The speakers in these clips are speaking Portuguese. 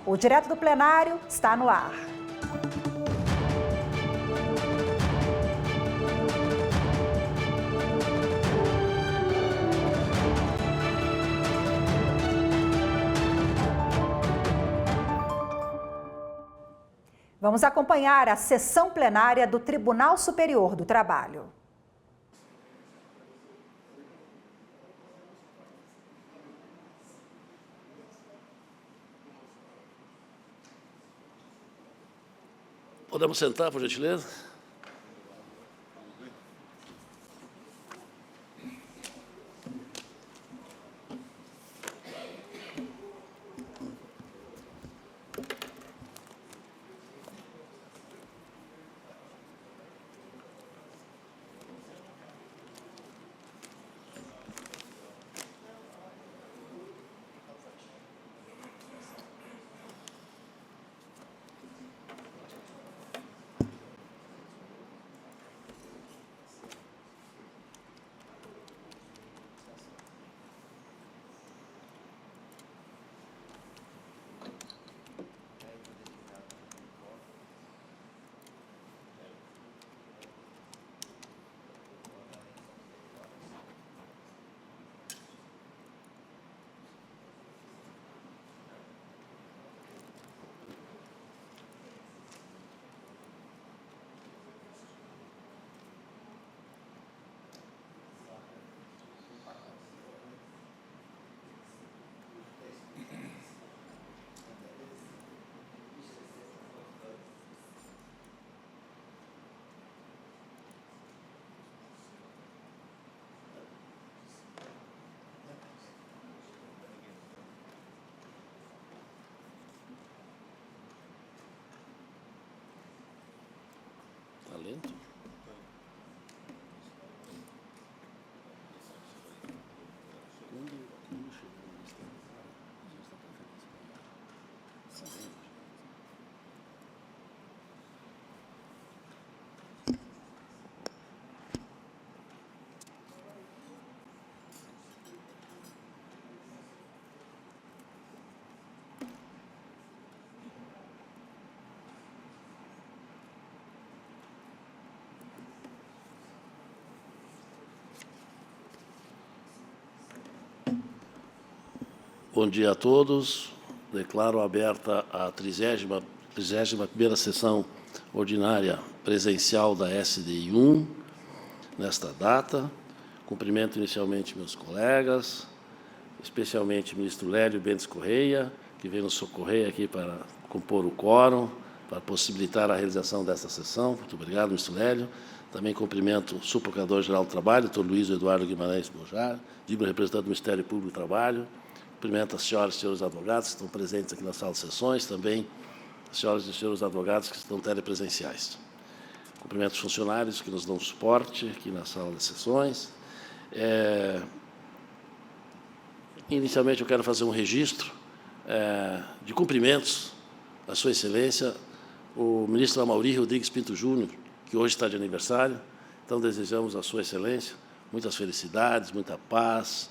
O Direto do Plenário está no ar. Vamos acompanhar a sessão plenária do Tribunal Superior do Trabalho. Podemos sentar, por gentileza? Lento. Bom dia a todos. Declaro aberta a 31ª sessão ordinária presencial da SDI 1, nesta data. Cumprimento inicialmente meus colegas, especialmente o ministro Lélio Bentes Correia, que veio nos socorrer aqui para compor o quórum, para possibilitar a realização desta sessão. Muito obrigado, ministro Lélio. Também cumprimento o subprocurador-geral do Trabalho, doutor Luiz Eduardo Guimarães Bojar, digno representante do Ministério Público do Trabalho. Cumprimento as senhoras e senhores advogados que estão presentes aqui na sala de sessões, também as senhoras e senhores advogados que estão telepresenciais. Cumprimento os funcionários que nos dão suporte aqui na sala de sessões. Inicialmente, eu quero fazer um registro de cumprimentos à Sua Excelência, o ministro Amaury Rodrigues Pinto Júnior, que hoje está de aniversário. Então, desejamos à Sua Excelência muitas felicidades, muita paz,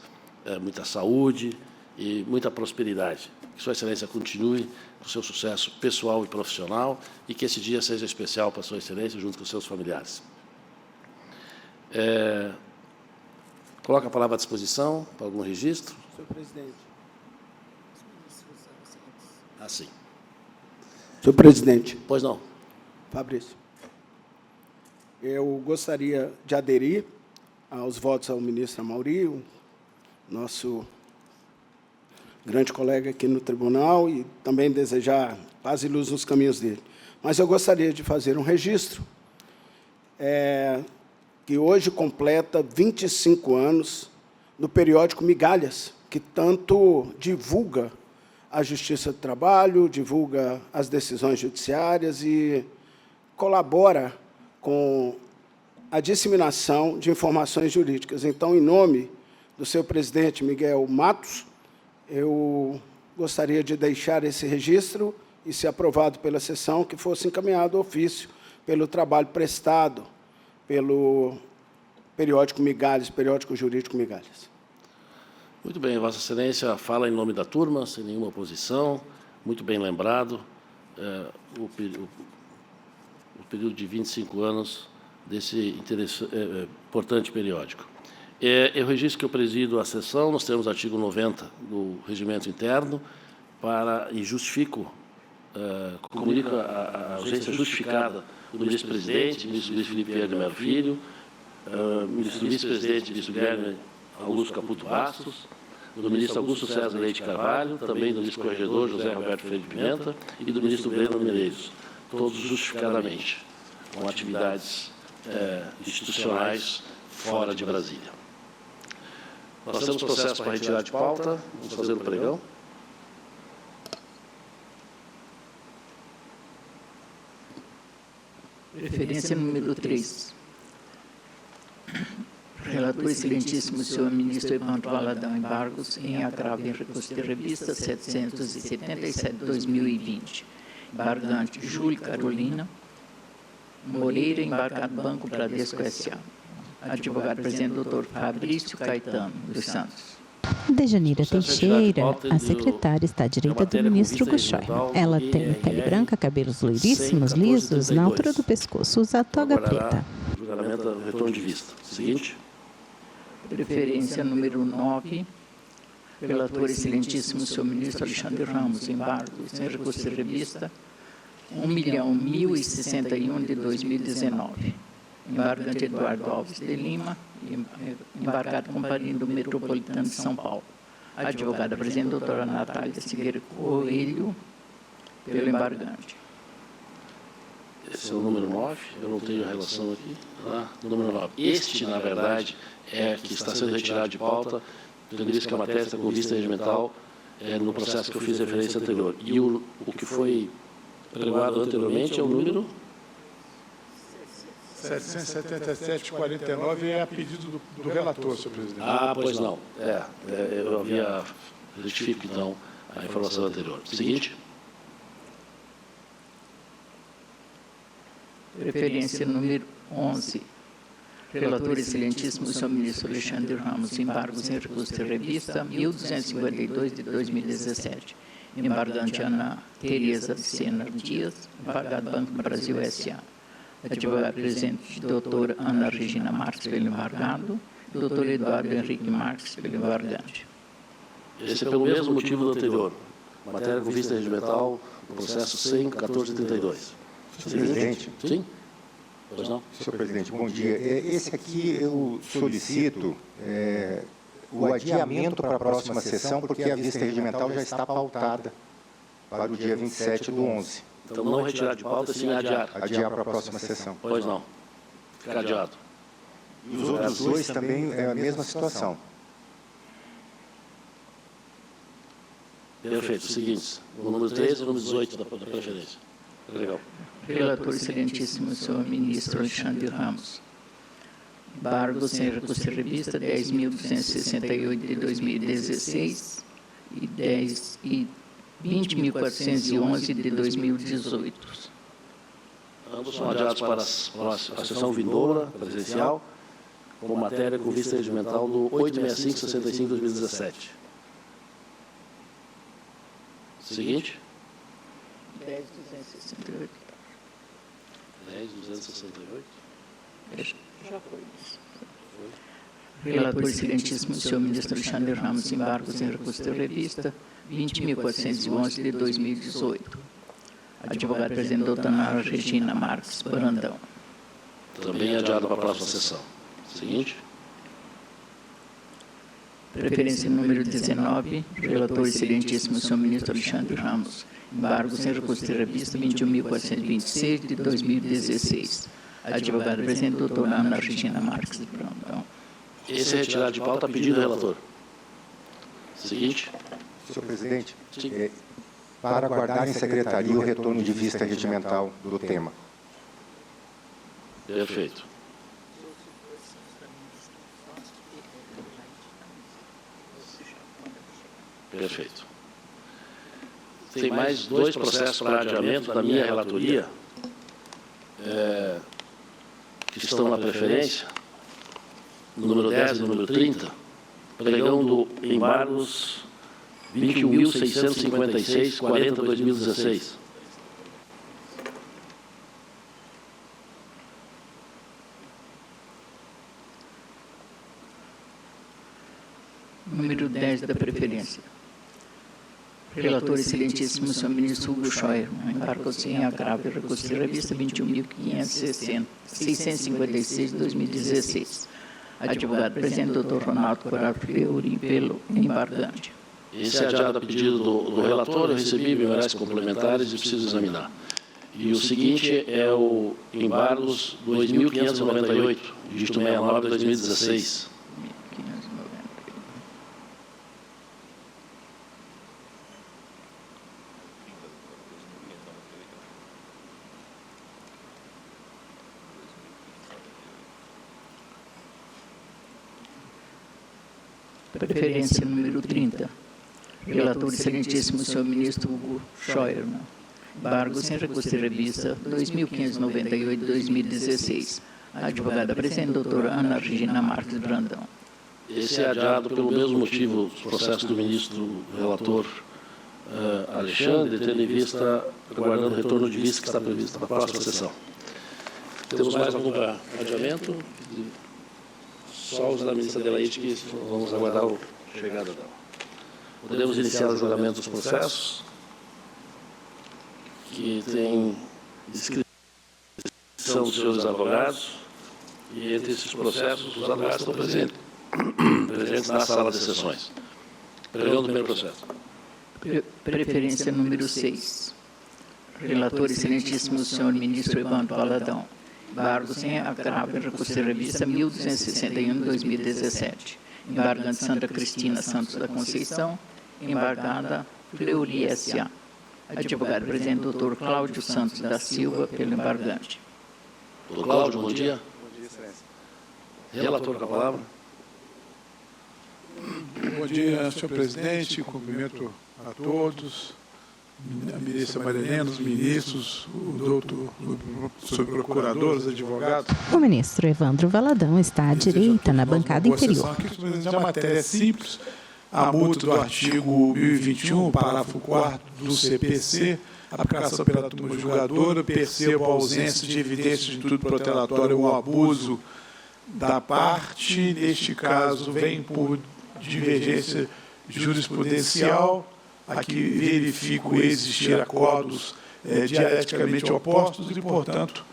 muita saúde e muita prosperidade. Que Sua Excelência continue com o seu sucesso pessoal e profissional e que esse dia seja especial para Sua Excelência junto com os seus familiares. Coloco a palavra à disposição para algum registro. Senhor presidente. Sim. Senhor presidente. Pois não. Fabrício. Eu gostaria de aderir aos votos ao ministro Amaury, o nosso grande colega aqui no tribunal, e também desejar paz e luz nos caminhos dele. Mas eu gostaria de fazer um registro que hoje completa 25 anos no periódico Migalhas, que tanto divulga a Justiça do Trabalho, divulga as decisões judiciárias e colabora com a disseminação de informações jurídicas. Então, em nome do seu presidente Miguel Matos, eu gostaria de deixar esse registro e, se aprovado pela sessão, que fosse encaminhado ao ofício pelo trabalho prestado pelo periódico Migalhas, periódico jurídico Migalhas. Muito bem, Vossa Excelência fala em nome da turma, sem nenhuma oposição. muito bem lembrado, o período de 25 anos desse importante periódico. Eu registro que eu presido a sessão, nós temos o artigo 90 do Regimento Interno, e justifico, comunico a ausência justificada do ministro-presidente, ministro Luiz Felipe Vieira de Mello Filho, ministro vice-presidente, ministro Guilherme Augusto Caputo Bastos, do ministro Augusto César Leite Carvalho, também do ministro corregedor José Roberto Freire de Pimenta e do ministro Breno Menezes, todos justificadamente, com atividades institucionais fora de Brasília. Nós temos processo para retirar de pauta, vamos fazer o pregão. Preferência número 3. Relator excelentíssimo senhor ministro Evandro Valadão Embargos, em agravo em recurso de revista 777/2020. Embargante Júlia Carolina Moreira, embarcado Banco Bradesco S.A. Advogado presidente doutor Fabrício Caetano dos Santos. Dejanira Teixeira, a secretária, está à direita do ministro Guxói. Ela tem pele branca, cabelos loiríssimos, lisos, na altura do pescoço, usa toga preta. Julgamento, retorno de vista. Seguinte. Preferência número 9. Relator excelentíssimo senhor ministro Alexandre Ramos, embargos em recurso de revista 1.000.061 de 2019. Embargante Eduardo Alves de Lima, embarcado Companhia do Metropolitano de São Paulo. Advogada presidente doutora Natália Silveira Coelho, pelo embargante. Esse é o número 9, eu não tenho a relação aqui. Número 9. Este, na verdade, que está sendo retirado de pauta, tendo visto que a matéria está com vista regimental no processo que eu fiz referência anterior. E o que foi pregoado anteriormente é o número 777/49 é a pedido do relator, senhor presidente. Pois não. Eu havia... Retifico, então, a informação anterior. Seguinte. Preferência número 11. Relator excelentíssimo senhor ministro Alexandre Ramos, embargos em recurso de revista 1252 de 2017. Embargante Ana Tereza de Sena Dias, embargado Banco Brasil S.A. Advogado presidente doutora Ana Regina Marques pelo embargado, doutor Eduardo Henrique Marques pelo embargante. Esse é pelo mesmo motivo do anterior. Matéria com vista regimental, processo 100.1432. Senhor presidente. Sim? Pois não? Senhor presidente, bom dia. Esse aqui eu solicito o adiamento para a próxima sessão, porque a vista regimental já está pautada para o dia 27/11. Então, não retirar de pauta, sim adiar. Adiar para a próxima sessão. Pois não. Fica adiado. E os outros dois também é a mesma situação. Perfeito. Seguinte, o número 13 e o número 18 da preferência. Legal. Relator excelentíssimo senhor ministro Alexandre Ramos. Embargos em recurso de revista 10.268 de 2016 e 20.411 de 2018. Ambos são adiados para a sessão vindoura, presencial, com matéria com vista regimental do 865/65/2017. Seguinte. 10.268. 10.268. Já foi isso. Relator excelentíssimo senhor ministro Alexandre Ramos, embargos em recurso de revista 20.411 de 2018. Advogado presidente doutora Ana Regina Marques Brandão. Também adiado para a próxima sessão. Seguinte. Preferência número 19, relator excelentíssimo senhor ministro Alexandre Ramos, embargos em recurso de revista 21.426 de 2016. Advogado presidente doutora Ana Regina Marques Brandão. Esse é retirado de pauta a pedido do relator. Seguinte. Senhor presidente, para aguardar em secretaria o retorno de vista regimental do tema. Perfeito. Perfeito. Tem mais dois processos para adiamento da minha relatoria, que estão na preferência, número 10 e número 30, pregão do embargos 21.656, 40/2016. Número 10 da preferência. Relator excelentíssimo, senhor ministro Hugo Scheuer, embargou-se em agravo e recurso de revista 21.656 de 2016. Advogado presidente, doutor Ronaldo Corrado Fleury, pelo embargante. Esse é adiado a pedido do relator, eu recebi memoriais complementares e preciso examinar. E o seguinte é o embargos 2.598, dígito 69 de 2016. Preferência número 30. Relator excelentíssimo, senhor ministro Hugo Scheuer. Embargo sem recurso de revista 2.598 de 2016. A advogada presente, doutora Ana Regina Marques Brandão. Esse é adiado pelo mesmo motivo do processo do ministro relator Alexandre, tendo em vista, aguardando o retorno de vista que está previsto para a próxima sessão. Temos mais algum adiamento? Só os da ministra Adelaide, que vamos aguardar a chegada dela. Podemos iniciar o julgamento dos processos, que tem descrição dos senhores advogados, e entre esses processos, os advogados estão presentes na sala de sessões. Pregão do primeiro processo. Preferência número 6. Relator excelentíssimo, senhor ministro Evandro Valadão. Embargo sem agravo em recurso de revista 1261 de 2017. Embargante Sandra Cristina Santos da Conceição. Embargada Fleury S.A. Advogado presidente, doutor Cláudio Santos da Silva, pelo embargante. Doutor Cláudio, bom dia. Bom dia, excelência. Relator com a palavra. Bom dia, senhor presidente. Cumprimento a todos. A ministra Marilena, os ministros, o doutor, subprocuradores, advogados. O ministro Evandro Valadão está à direita, na bancada inferior. Aqui, a matéria é simples. A multa do artigo 1021, parágrafo 4º do CPC, aplicação pela turma julgadora, percebo a ausência de evidência de tudo protelatório ou abuso da parte. Neste caso, vem por divergência jurisprudencial. Aqui verifico existir acordos dialeticamente opostos e, portanto,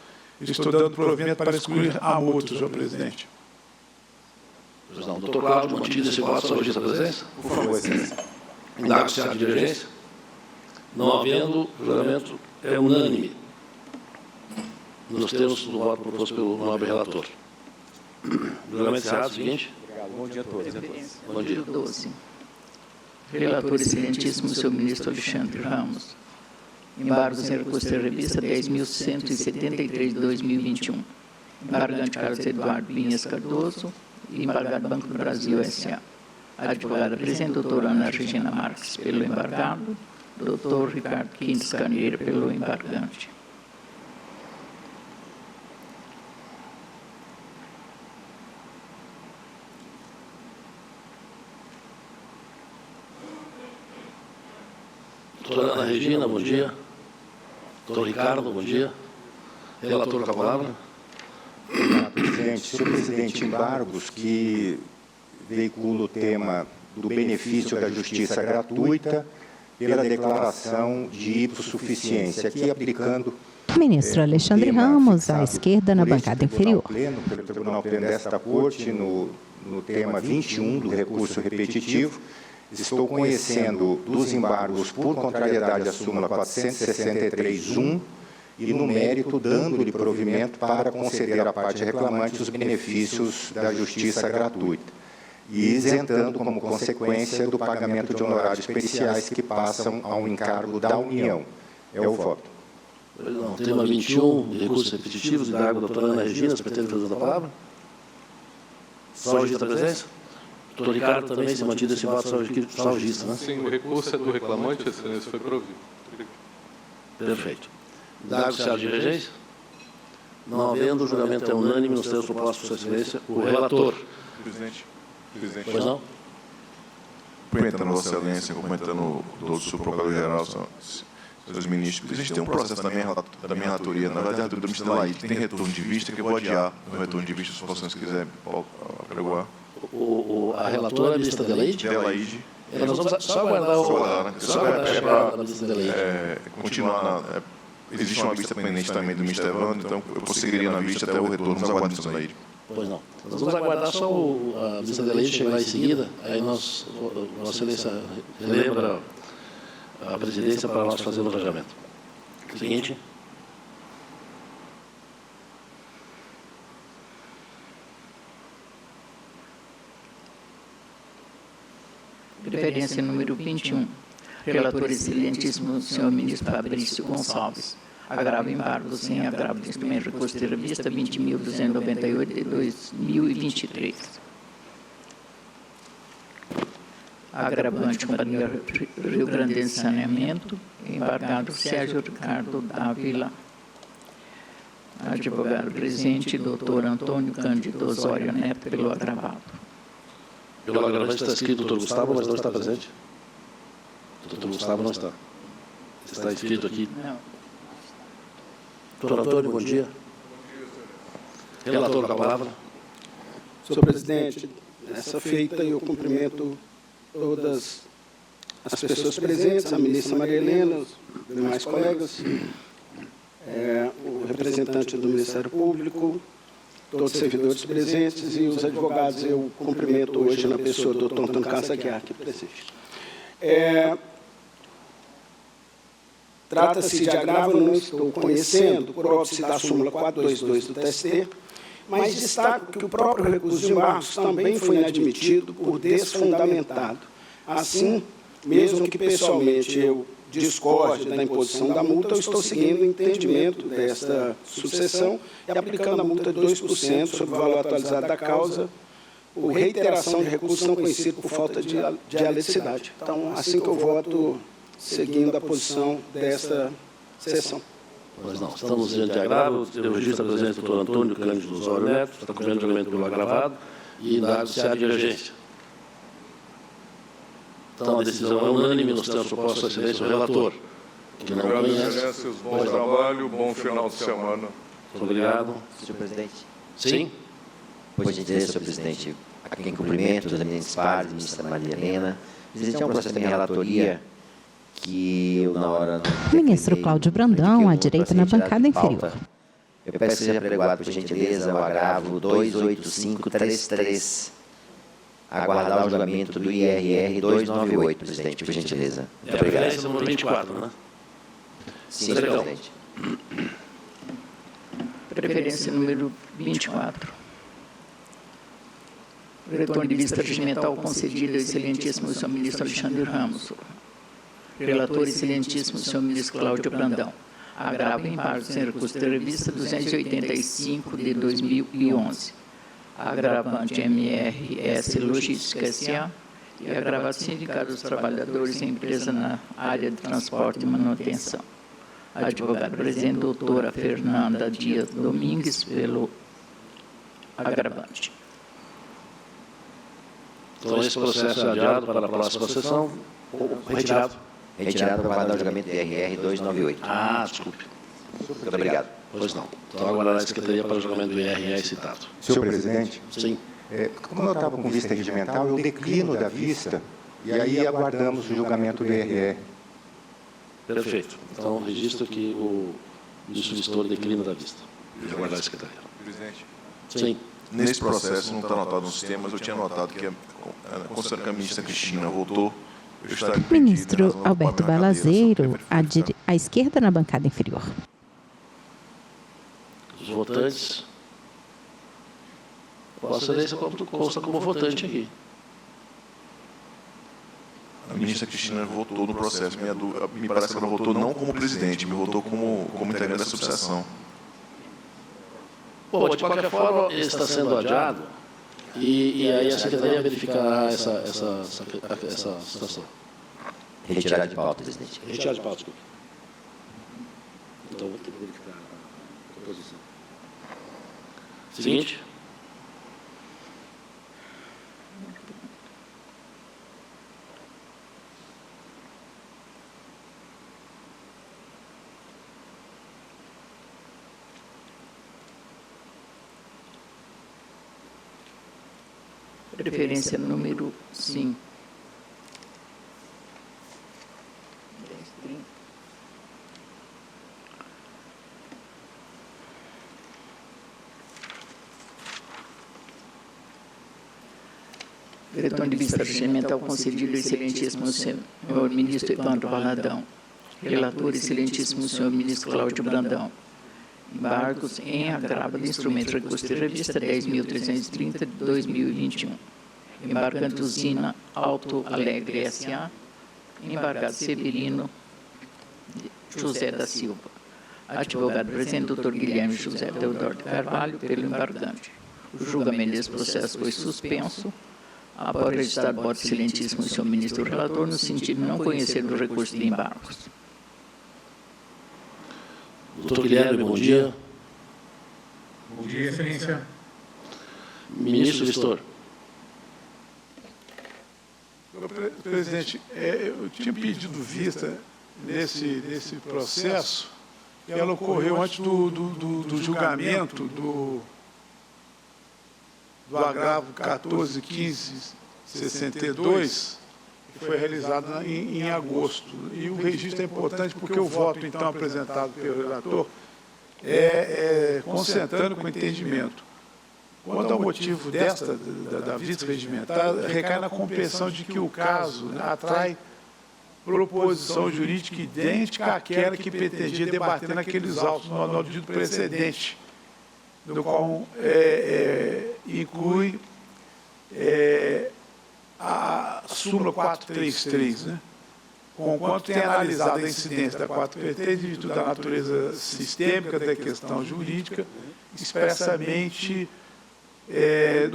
estou dando provimento para excluir a multa, senhor presidente. Pois não. Doutor Cláudio, mantido esse voto, solicita a presença? Por favor, excelência. Indago se há divergência. Não havendo, o julgamento é unânime, nos termos do voto proposto pelo nobre relator. Julgamento encerrado, seguinte. Obrigado. Bom dia a todos. Bom dia. 12. Relator excelentíssimo, senhor ministro Alexandre Ramos. Embargos em recurso de revista 10.173 de 2021. Embargante Carlos Eduardo Vinhas Cardoso e embargado Banco do Brasil S.A. Advogada presente, doutora Ana Regina Marques, pelo embargado. Doutor Ricardo Quintes Carneiro, pelo embargante. Doutora Ana Regina, bom dia. Doutor Ricardo, bom dia. Relator com a palavra. Obrigado, presidente. Senhor presidente, embargos que veicula o tema do benefício da justiça gratuita pela declaração de hipossuficiência, aqui aplicando Ministro Alexandre Ramos, à esquerda, na bancada inferior. Pelo Tribunal Pleno desta Corte, no tema 21 do recurso repetitivo, estou conhecendo dos embargos por contrariedade à súmula 463.1 e, no mérito, dando-lhe provimento para conceder à parte reclamante os benefícios da justiça gratuita e isentando como consequência do pagamento de honorários periciais que passam ao encargo da União. É o voto. Não, tema 21, recursos repetitivos, indago a doutora Ana Regina, se pretende fazer a palavra? Saudista a presença? Doutor Ricardo também, se mantido esse voto saudista, né? Sim, o recurso é do reclamante, excelência, foi provido. Perfeito. Indago se há divergência? Não havendo, o julgamento é unânime nos termos propostos por sua excelência, o relator. Presidente. Pois não? cumprimentando Vossa Excelência, cumprimentando todos o seu Procurador-Geral, seus ministros. A gente tem um processo da minha relatoria, na verdade, do ministro da Laide, tem retorno de vista, que eu vou adiar no retorno de vista, se vocês quiserem apregoar. A relatora, a ministra Adelaide? Adelaide. Nós vamos só aguardar a ministra Adelaide. Continuar existe uma vista pendente também do ministro Evandro, então eu prosseguiria na vista até o retorno. Vamos aguardar a ministra Adelaide. Pois não. Nós vamos aguardar só a ministra Adelaide chegar lá em seguida, aí Vossa Excelência relembra a presidência para nós fazer o engajamento. Seguinte. Preferência número 21. Relator excelentíssimo, senhor ministro Fabrício Gonçalves. Agravo embargo sem agravo de instrumento de recurso de revista 20.298 de 2023. Agravante, Companhia Rio Grande de Saneamento, embargado Sérgio Ricardo Dávila. Advogado presente, doutor Antônio Cândido Osório Neto, pelo agravado. Pelo agravante está escrito doutor Gustavo, mas não está presente. Doutor Gustavo não está. Está escrito aqui. Não. Doutor Antônio, bom dia. Relator, com a palavra. Senhor presidente, nessa feita eu cumprimento todas as pessoas presentes, a ministra Maria Helena, os demais colegas, o representante do Ministério Público, todos os servidores presentes e os advogados. Eu cumprimento hoje na pessoa do Dr. Antônio Carlos Aguiar, aqui presente. Trata-se de agravo, não estou conhecendo, por óbice da súmula 422 do TST, mas destaco que o próprio recurso de embargos também foi inadmitido por desfundamentado. Assim, mesmo que pessoalmente eu discorde da imposição da multa, eu estou seguindo o entendimento desta subseção e aplicando a multa de 2% sobre o valor atualizado da causa, por reiteração de recursos não conhecido por falta de dialeticidade. Então, assim que eu voto, seguindo a posição desta sessão. Pois não, estamos diante de agravo. Eu registro a presença do doutor Antônio Cândido Osório Neto, está cumprindo o julgamento pelo agravado e dado se há divergência. Então, a decisão é unânime, nos termos propostos à excelência o relator, que não conhece. Bom trabalho, bom final de semana. Muito obrigado. Senhor presidente. Sim? Por gentileza, senhor presidente, a quem cumprimento, os eminentes pares, ministra Maria Helena. Presidente, é um processo da minha relatoria que eu, na hora... Ministro Cláudio Brandão, à direita na bancada inferior. Eu peço que seja apregoado, por gentileza, o agravo 28533. Aguardar o julgamento do IRR 298, presidente, por gentileza. Muito obrigado. É a número 24, né? Sim, senhor presidente. Preferência número 24. Retorno de vista regimental concedido ao excelentíssimo senhor ministro Alexandre Ramos. Relator excelentíssimo senhor ministro Cláudio Brandão. Agravo em parte sem recurso de revista 285 de 2011. Agravante MRS Logística S.A. e agravante Sindicato dos Trabalhadores e Empresa na área de transporte e manutenção. Advogado presente, doutora Fernanda Dias Domingues, pelo agravante. Então, esse processo é adiado para a próxima sessão. Retirado. Retirado para aguardar o julgamento do IRR 298. Ah, desculpe. Muito obrigado. Pois não. Então, aguardar a Secretaria para o julgamento do IRR citado. Senhor presidente, Sim. como eu estava com vista regimental, eu declino da vista e aí aguardamos o julgamento do IRR. Perfeito. Então, registro que o ministro Vistor declina da vista. E aguardar a Secretaria. Presidente, Sim. nesse processo, não está anotado nos temas, eu tinha notado que, considerando que a ministra Cristina votou, eu estaria impedido, Ministro né, Alberto na cadeira, Balazeiro, sobre à esquerda na bancada inferior. Os votantes. Vossa Excelência consta como votante aqui. A ministra Cristina votou no processo. Me parece que ela votou não como presidente, me votou como integrante da subseção. Bom, de qualquer forma, ele está sendo adiado e aí a Secretaria verificará essa situação. Retirado de pauta, presidente. Retirado de pauta, desculpe. Então, vou ter que verificar a composição. Seguinte. Preferência número 5. Diretor de vista regimental concedido, excelentíssimo senhor ministro Evandro Valadão. Relator, excelentíssimo senhor ministro Cláudio Brandão. Embargos em agravo do instrumento recurso de revista 10.330 de 2021. Embargante usina Alto Alegre S.A. Embargado Severino José da Silva. Advogado presente, doutor Guilherme José Teodoro de Carvalho, pelo embargante. O julgamento desse processo foi suspenso. Após registrar voto excelentíssimo senhor ministro relator, no sentido de não conhecer o recurso de embargos. Doutor Guilherme, bom dia. Bom dia, excelência. Ministro Vistor. Presidente, eu tinha pedido vista nesse processo, que ela ocorreu antes do julgamento do agravo 14.15.62, que foi realizado em agosto. E o registro é importante porque o voto, então, apresentado pelo relator é concentrando com o entendimento. Quanto ao motivo da vista regimentar, recai na compreensão de que o caso atrai proposição jurídica idêntica àquela que pretendia debater naqueles autos no dito precedente, do qual inclui a súmula 433, né? Conquanto tem analisado a incidência da 433 em virtude da natureza sistêmica da questão jurídica, expressamente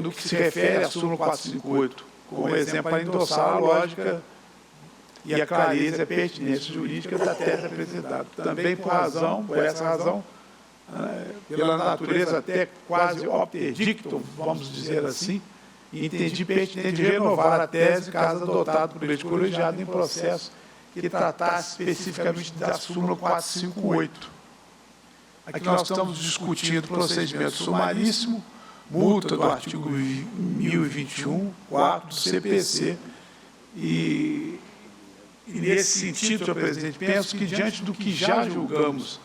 do que se refere à súmula 458, como exemplo para endossar a lógica e a clareza e a pertinência jurídica da tese apresentada. Também por essa razão, pela natureza até quase opter dictum, vamos dizer assim, entendi pertinente renovar a tese, caso adotado por leite colegiado em processo que tratasse especificamente da súmula 458. Aqui nós estamos discutindo procedimento sumaríssimo, multa do artigo 1021, 4 do CPC, e nesse sentido, senhor presidente, penso que diante do que já julgamos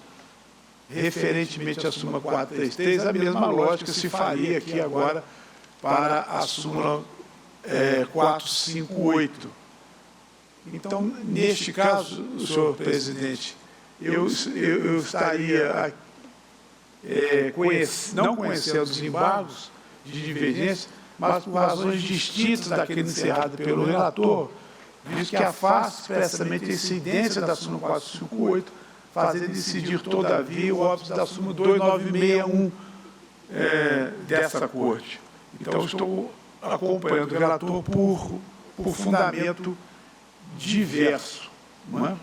referentemente à súmula 433, a mesma lógica se faria aqui agora para a súmula 458. Então, neste caso, senhor presidente, eu estaria não conhecendo os embargos de divergência, mas por razões distintas daquele encerrado pelo relator, visto que afasta expressamente a incidência da súmula 458, fazendo decidir, todavia, o óbice da súmula 2961 dessa Corte. Então, estou acompanhando o relator por fundamento diverso. Não é?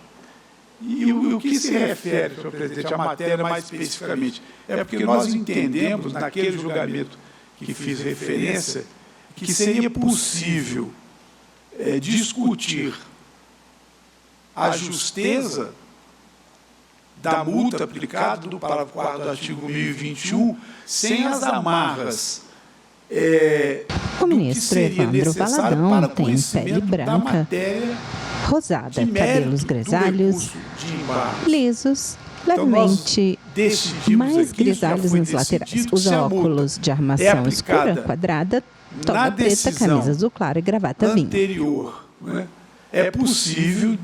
E o que se refere, senhor presidente, à matéria mais especificamente, é porque nós entendemos, naquele julgamento que fiz referência, que seria possível discutir a justeza da multa aplicada do parágrafo 4 do artigo 1021 sem as amarras o ministro Evandro Valadão tem pele branca, rosada, cabelos grisalhos, lisos, levemente mais grisalhos nas laterais. Usa óculos de armação escura, quadrada, toga preta, camisa azul clara e gravata vinho. Né? É possível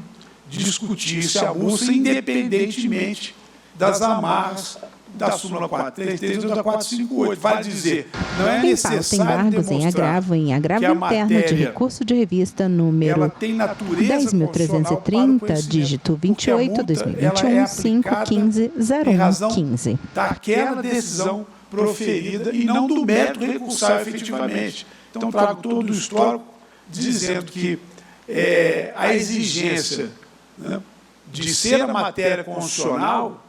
discutir-se a multa independentemente das amarras da súmula 433 ou da 458. Vale dizer, não é necessário demonstrar em agravo interno de recurso de revista número 10.330, dígito 28, 2021, 515-0115. Daquela decisão proferida e não do mérito recursal efetivamente. Então, trago todo o histórico dizendo que a exigência, né, de ser a matéria constitucional,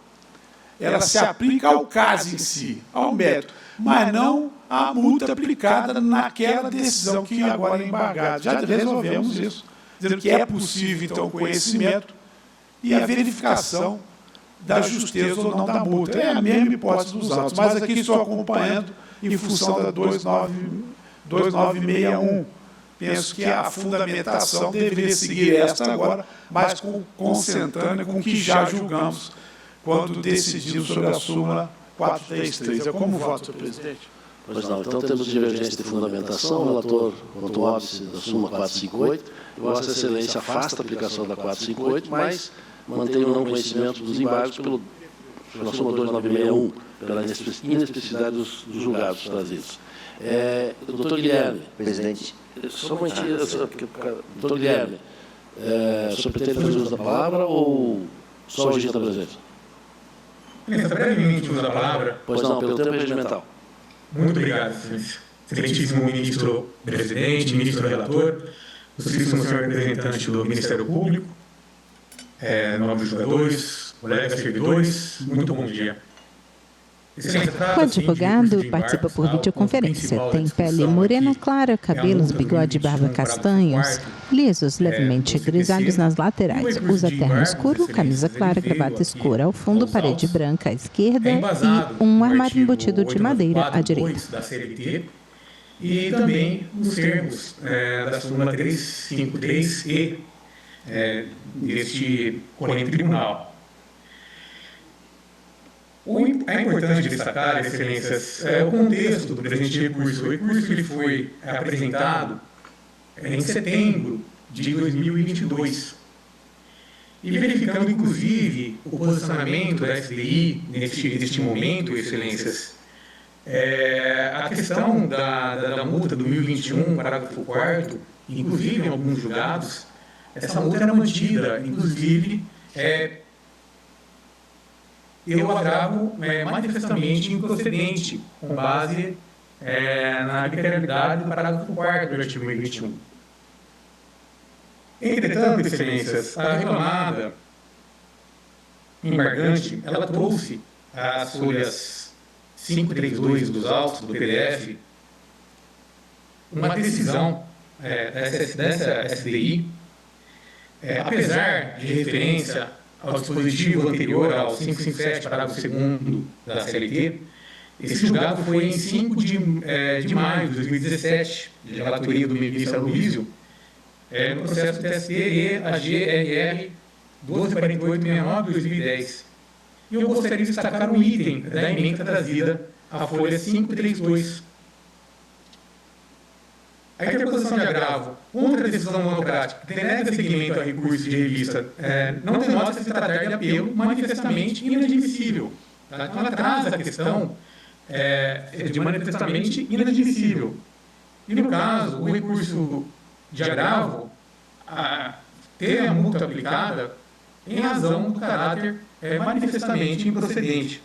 ela se aplica ao caso em si, ao mérito, mas não à multa aplicada naquela decisão que agora é embargada. Já resolvemos isso, dizendo que é possível, então, o conhecimento e a verificação da justeza ou não da multa. É a mesma hipótese dos autos, mas aqui estou acompanhando em função da 2961. Penso que a fundamentação deveria seguir esta agora, mas concentrando com o que já julgamos quando decidimos sobre a súmula 433. É como voto, senhor presidente? Pois não, então temos divergência de fundamentação. O relator, quanto ao óbice da súmula 458, Vossa Excelência afasta a aplicação da 458, mas mantém o não conhecimento dos embargos pela súmula 2961, pela inespecificidade dos julgados trazidos. Doutor Guilherme. Presidente. Só um momentinho, doutor Guilherme, o senhor pretende fazer uso da palavra ou só o está presente? Brevemente uso da palavra. Pois não, pelo tempo regimental. Muito obrigado, excelentíssimo ministro presidente, ministro relator, ilustríssimo senhor representante do Ministério Público, nobres jogadores, colegas servidores, muito bom dia. O advogado participa por videoconferência. Tem pele morena clara, cabelos, bigode e barba castanhos, lisos, levemente grisalhos nas laterais. Usa terno escuro, camisa clara, gravata escura. Ao fundo, parede branca à esquerda e um armário embutido de madeira à direita. Da CLT, e também os termos da súmula 353E deste corrente tribunal. É importante destacar, excelências, o contexto do presente recurso. O recurso ele foi apresentado em setembro de 2022. E verificando, inclusive, o posicionamento da SDI neste momento, excelências, a questão da multa do 1021, parágrafo 4º, inclusive em alguns julgados, essa multa era mantida, inclusive, pelo agravo manifestamente improcedente, com base na literalidade do parágrafo 4º do artigo 1021. Entretanto, excelências, a reclamada embargante, ela trouxe as folhas 532 dos autos do PDF uma decisão dessa SDI, apesar de referência ao dispositivo anterior ao 557, parágrafo 2º da CLT, esse julgado foi em 5 de maio de 2017, de relatoria do ministro Aloysio, no processo TSE-AGRR 1248-69-2010. E eu gostaria de destacar um item da emenda trazida à folha 532. A interposição de agravo contra a decisão monocrática que denega seguimento a recurso de revista não denota se tratar de apelo manifestamente inadmissível. Tá? Então, ela traz a questão de manifestamente inadmissível. E, no caso, o recurso de agravo ter a multa aplicada em razão do caráter manifestamente improcedente.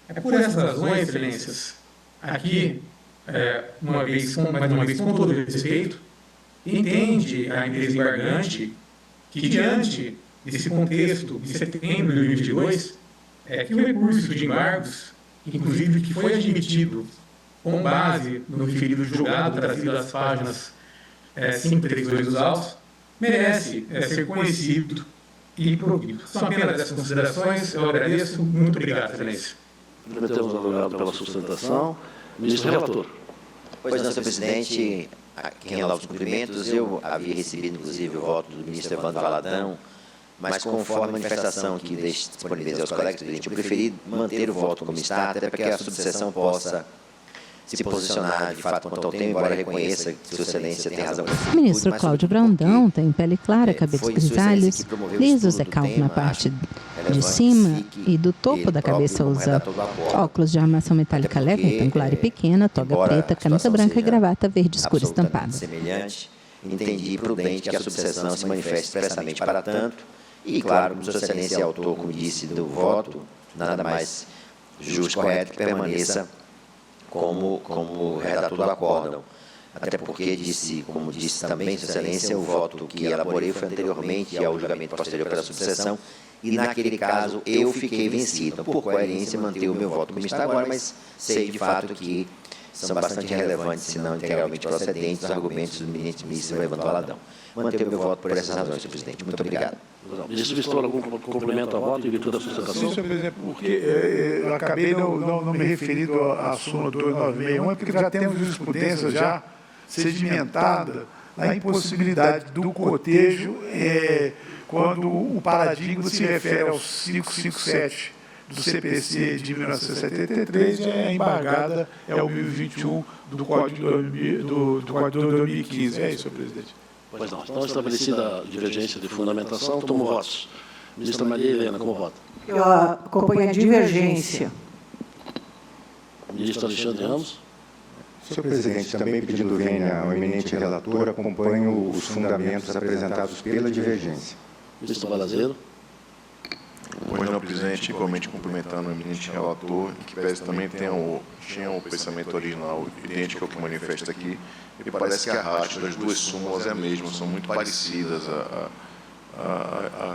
É por essas razões, excelências, aqui, mais uma vez, com todo respeito, entende a empresa embargante que, diante desse contexto de setembro de 2022, que o recurso de embargos, inclusive que foi admitido com base no referido julgado trazido das páginas 532 dos autos, merece ser conhecido e proibido. São apenas essas considerações, eu agradeço. Muito obrigado, excelência. Cumprimentamos o advogado pela sustentação. Ministro relator. Pois não, senhor presidente, em relação aos cumprimentos, eu havia recebido, inclusive, o voto do ministro Evandro Valadão, mas conforme a manifestação que disponibilizei aos colegas, presidente, eu preferi manter o voto como está, até para que a subseção possa se posicionar, de fato, quanto ao tema, embora reconheça que Sua Excelência tem razão. O ministro Cláudio Brandão tem pele clara, cabelos grisalhos, lisos e calvo na parte de cima e do topo da cabeça usa óculos de armação metálica leve, retangular e pequena, toga preta, camisa branca e gravata verde escura estampada. Semelhante, entendi prudente que a subseção se manifeste expressamente para tanto e, claro, Sua Excelência é autor, como disse, do voto, nada mais justo e correto que permaneça como redator do acórdão. Até porque, como disse também, Sua Excelência, o voto que elaborei foi anteriormente ao julgamento posterior pela subseção, e naquele caso eu fiquei vencido. Por coerência, manter o meu voto como está agora, mas sei de fato que são bastante relevantes, se não integralmente procedentes, os argumentos do ministro Evandro Valadão. Mantenho meu voto por essas razões, senhor presidente. Muito obrigado. Ministro Vistor, algum complemento ao voto em virtude da sustentação? Sim, senhor presidente, porque eu acabei não me referindo à súmula 2961, porque já temos jurisprudência já sedimentada na impossibilidade do cotejo quando o paradigma se refere ao 557 do CPC de 1973 e a embargada é o 1021 do Código de 2015. É isso, senhor presidente. Pois não. Então, estabelecida a divergência de fundamentação, tomo votos. Ministra Maria Helena, como vota? Eu acompanho a divergência. Ministro Alexandre Ramos? Senhor presidente, também pedindo vênia ao eminente relator, acompanho os fundamentos apresentados pela divergência. Ministro Balazeiro? Pois não, presidente, igualmente cumprimentando o eminente relator, que pese também tinha o pensamento original idêntico ao que manifesta aqui, e parece que a ratio das duas súmulas é a mesma, são muito parecidas, a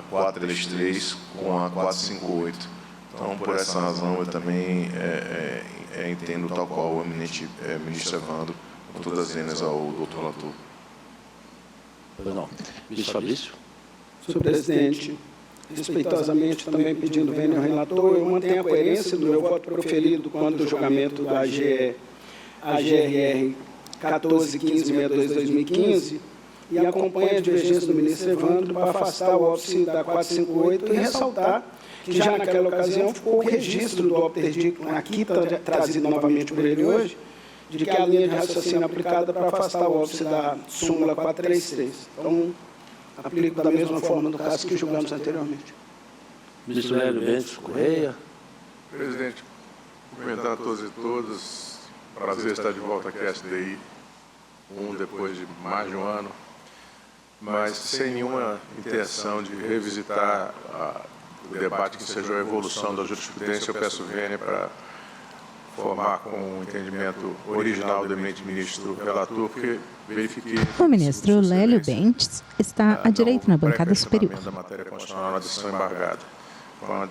433 com a 458. Então, por essa razão, eu também entendo tal qual o eminente ministro Evandro, com todas as vênias ao doutor relator. Pois não. Ministro Fabrício? Senhor presidente, respeitosamente também pedindo vênia ao relator, eu mantenho a coerência do meu voto proferido quando o julgamento da AGRR 141562-2015 e acompanho a divergência do ministro Evandro para afastar o óbice da 458 e ressaltar que já naquela ocasião ficou o registro do óbice aqui trazido novamente por ele hoje, de que a linha de raciocínio aplicada para afastar o óbice da súmula 433. Então, aplico da mesma forma no caso que julgamos anteriormente. Ministro Hélio Mendes Correia. Presidente, cumprimentar a todos e todas. Prazer estar de volta aqui à SDI, depois de mais de um ano, mas sem nenhuma intenção de revisitar o debate que seja a evolução da jurisprudência. Eu peço vênia para formar com o entendimento original do eminente ministro relator, porque verifiquei... O ministro Lélio Bentes está à direita na bancada superior. Da matéria constitucional na decisão embargada, com a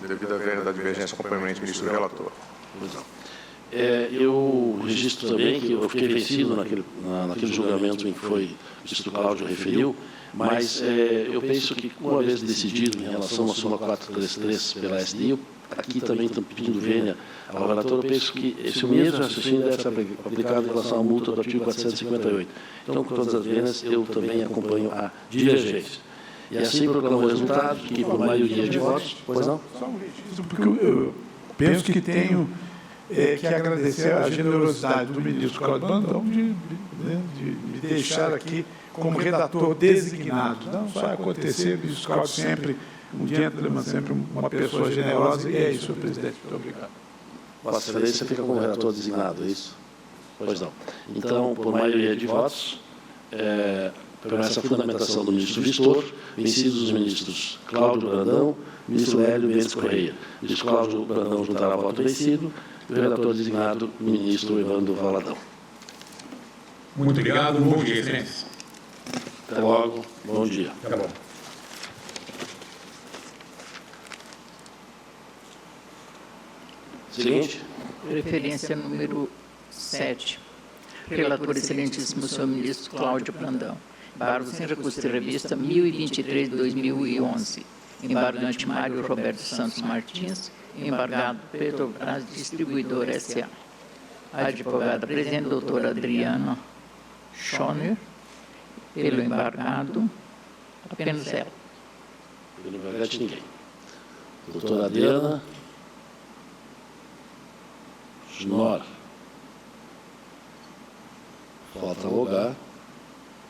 devida vênia da divergência com o eminente ministro relator. Eu registro também que eu fiquei vencido naquele julgamento em que o ministro Cláudio referiu, mas eu penso que, uma vez decidido em relação à súmula 433 pela SDI, aqui também estamos pedindo vênia ao relator, eu penso que esse mesmo raciocínio deve ser aplicado em relação à multa do artigo 458. Então, com todas as vênias, eu também acompanho a divergência. E assim proclamo o resultado, que por maioria de votos... Pois não? Só um registro, porque eu penso que tenho que agradecer a generosidade do ministro Cláudio Brandão de me deixar aqui como redator designado. Não vai acontecer, o ministro Cláudio sempre, um gentleman, sempre uma pessoa generosa, e é isso, senhor presidente. Muito obrigado. Vossa Excelência fica como relator designado, é isso? Pois não. Então, por maioria de votos, por essa fundamentação do ministro Vistor, vencidos os ministros Cláudio Brandão, ministro Hélio Mendes Correia. O ministro Cláudio Brandão juntará voto vencido e o relator designado, o ministro Evandro Valadão. Muito obrigado. Bom dia, excelência. Até logo. Bom dia. Tá bom. Seguinte. Preferência número 7. Relator excelentíssimo senhor ministro Cláudio Brandão. Embargo sem recurso de revista 1023 de 2011. Embargante Mário Roberto Santos Martins. Embargado Petrobras Distribuidor S.A. A advogada presente, doutora Adriana Schoner. Pelo embargado, apenas ela. Pelo embargado, ninguém. Doutora Adriana Schoner. Falta logar.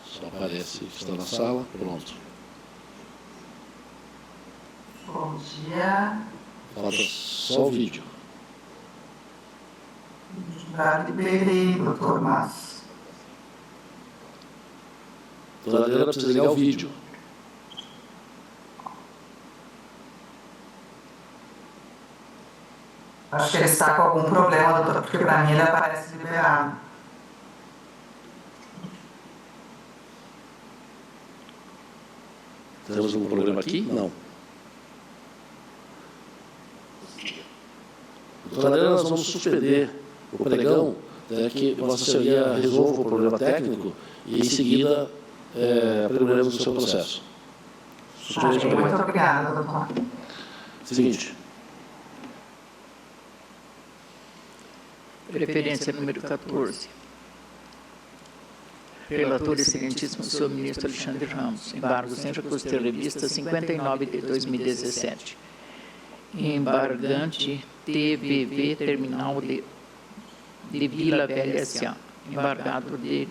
Só aparece que está na sala. Pronto. Bom dia. Falta só o vídeo. Já liberei, doutor Márcio. Doutora Adriana precisa ligar o vídeo. Acho que ele está com algum problema, doutor, porque para mim ele aparece liberado. Temos um problema aqui? Não. Doutora Adriana, nós vamos suspender o pregão até que Vossa Senhoria resolva o problema técnico e, em seguida, aprimoraremos o seu processo. Muito obrigada, doutor. Seguinte. Preferência número 14. Relator excelentíssimo, senhor ministro Alexandre Ramos. Embargo sem recurso de revista 59 de 2017. Embargante TVV Terminal de Vila Velha S.A. Embargado de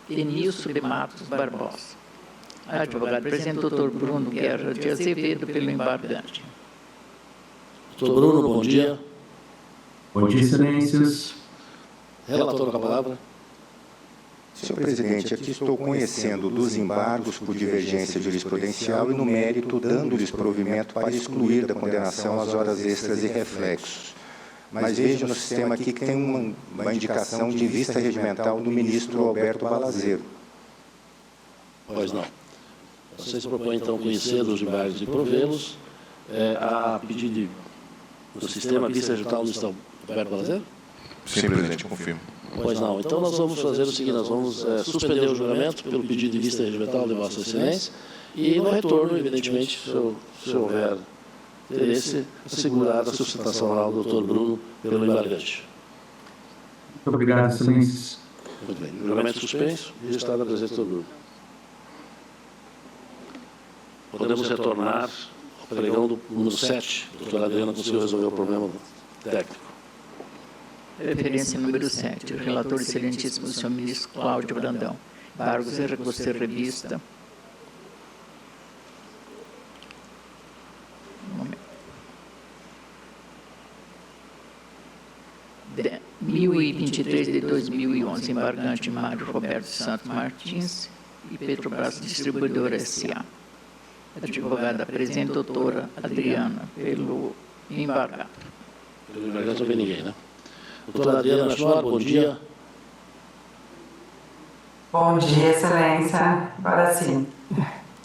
Denilson de Matos Barbosa. Advogado presente, doutor Bruno Guerra de Azevedo, pelo embargante. Doutor Bruno, bom dia. Bom dia, excelências. Relator com a palavra. Senhor presidente, aqui estou conhecendo dos embargos por divergência jurisprudencial e, no mérito, dando-lhes provimento para excluir da condenação as horas extras e reflexos. Mas vejo no sistema aqui que tem uma indicação de vista regimental do ministro Alberto Balazeiro. Pois não. Vocês propõem, então, conhecer os embargos e provê-los a pedido do sistema vista regimental do ministro Alberto Balazeiro? Sim, presidente, confirmo. Pois não. Então, nós vamos fazer o seguinte, nós vamos suspender o julgamento pelo pedido de vista regimental de Vossa Excelência e, no retorno, evidentemente, se houver interesse, assegurar a sustentação oral do doutor Bruno pelo embargante. Muito obrigado, excelências. Muito bem. Julgamento suspenso, registrado a presença do doutor Bruno. Podemos retornar ao pregão do número 7. A doutora Adriana conseguiu resolver o problema técnico. Referência número 7. Relator excelentíssimo, senhor ministro Cláudio Brandão. Embargos em recurso de revista. 1023 de 2011, embargante Mário Roberto Santos Martins e Petrobras Distribuidora S.A. Advogada presente, doutora Adriana, pelo embargado. Pelo embargado não vê ninguém, né? Doutora Adriana Schor, bom dia. Bom dia, excelência. Agora sim.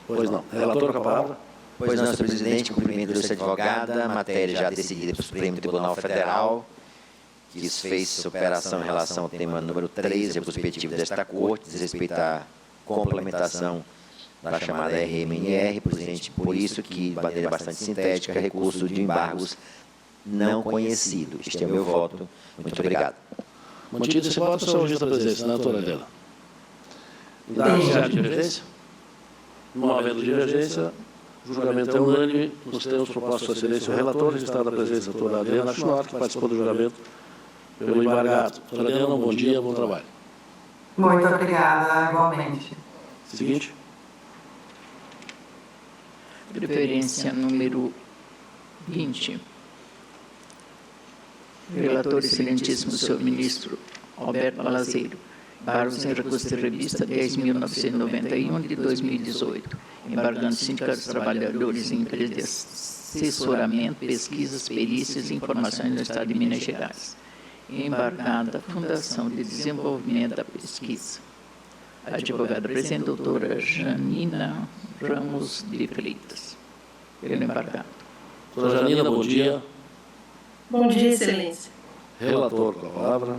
Pois não. Relator com a palavra. Pois não, senhor presidente, cumprimento dessa advogada, matéria já decidida pelo Supremo Tribunal Federal, que fez operação em relação ao tema número 3, retrospectivo desta Corte, diz respeito à complementação da chamada RMNR, presidente, por isso que, de maneira bastante sintética, recurso de embargos não conhecido. Este é o meu voto. Muito obrigado. Mantido esse voto, o senhor registra a presença, né, doutora Adriana? Dá divergência? Não havendo divergência, o julgamento é unânime. Nós temos proposto a excelência o relator, registrado a presença da doutora Adriana Schor, que participou do julgamento pelo embargado. Doutora Adriana, bom dia, bom trabalho. Muito obrigada, igualmente. Seguinte. Preferência número 20. Relator excelentíssimo, senhor ministro Alberto Balazeiro. Embargos em recurso de revista 10.991 de 2018. Embargando Sindicato dos Trabalhadores em empresas de assessoramento, pesquisas, perícias e informações no Estado de Minas Gerais. Embargada Fundação de Desenvolvimento da Pesquisa. Advogada presente, doutora Janina Ramos de Freitas, pelo embargado. Doutora Janina, bom dia. Bom dia, excelência. Relator com a palavra.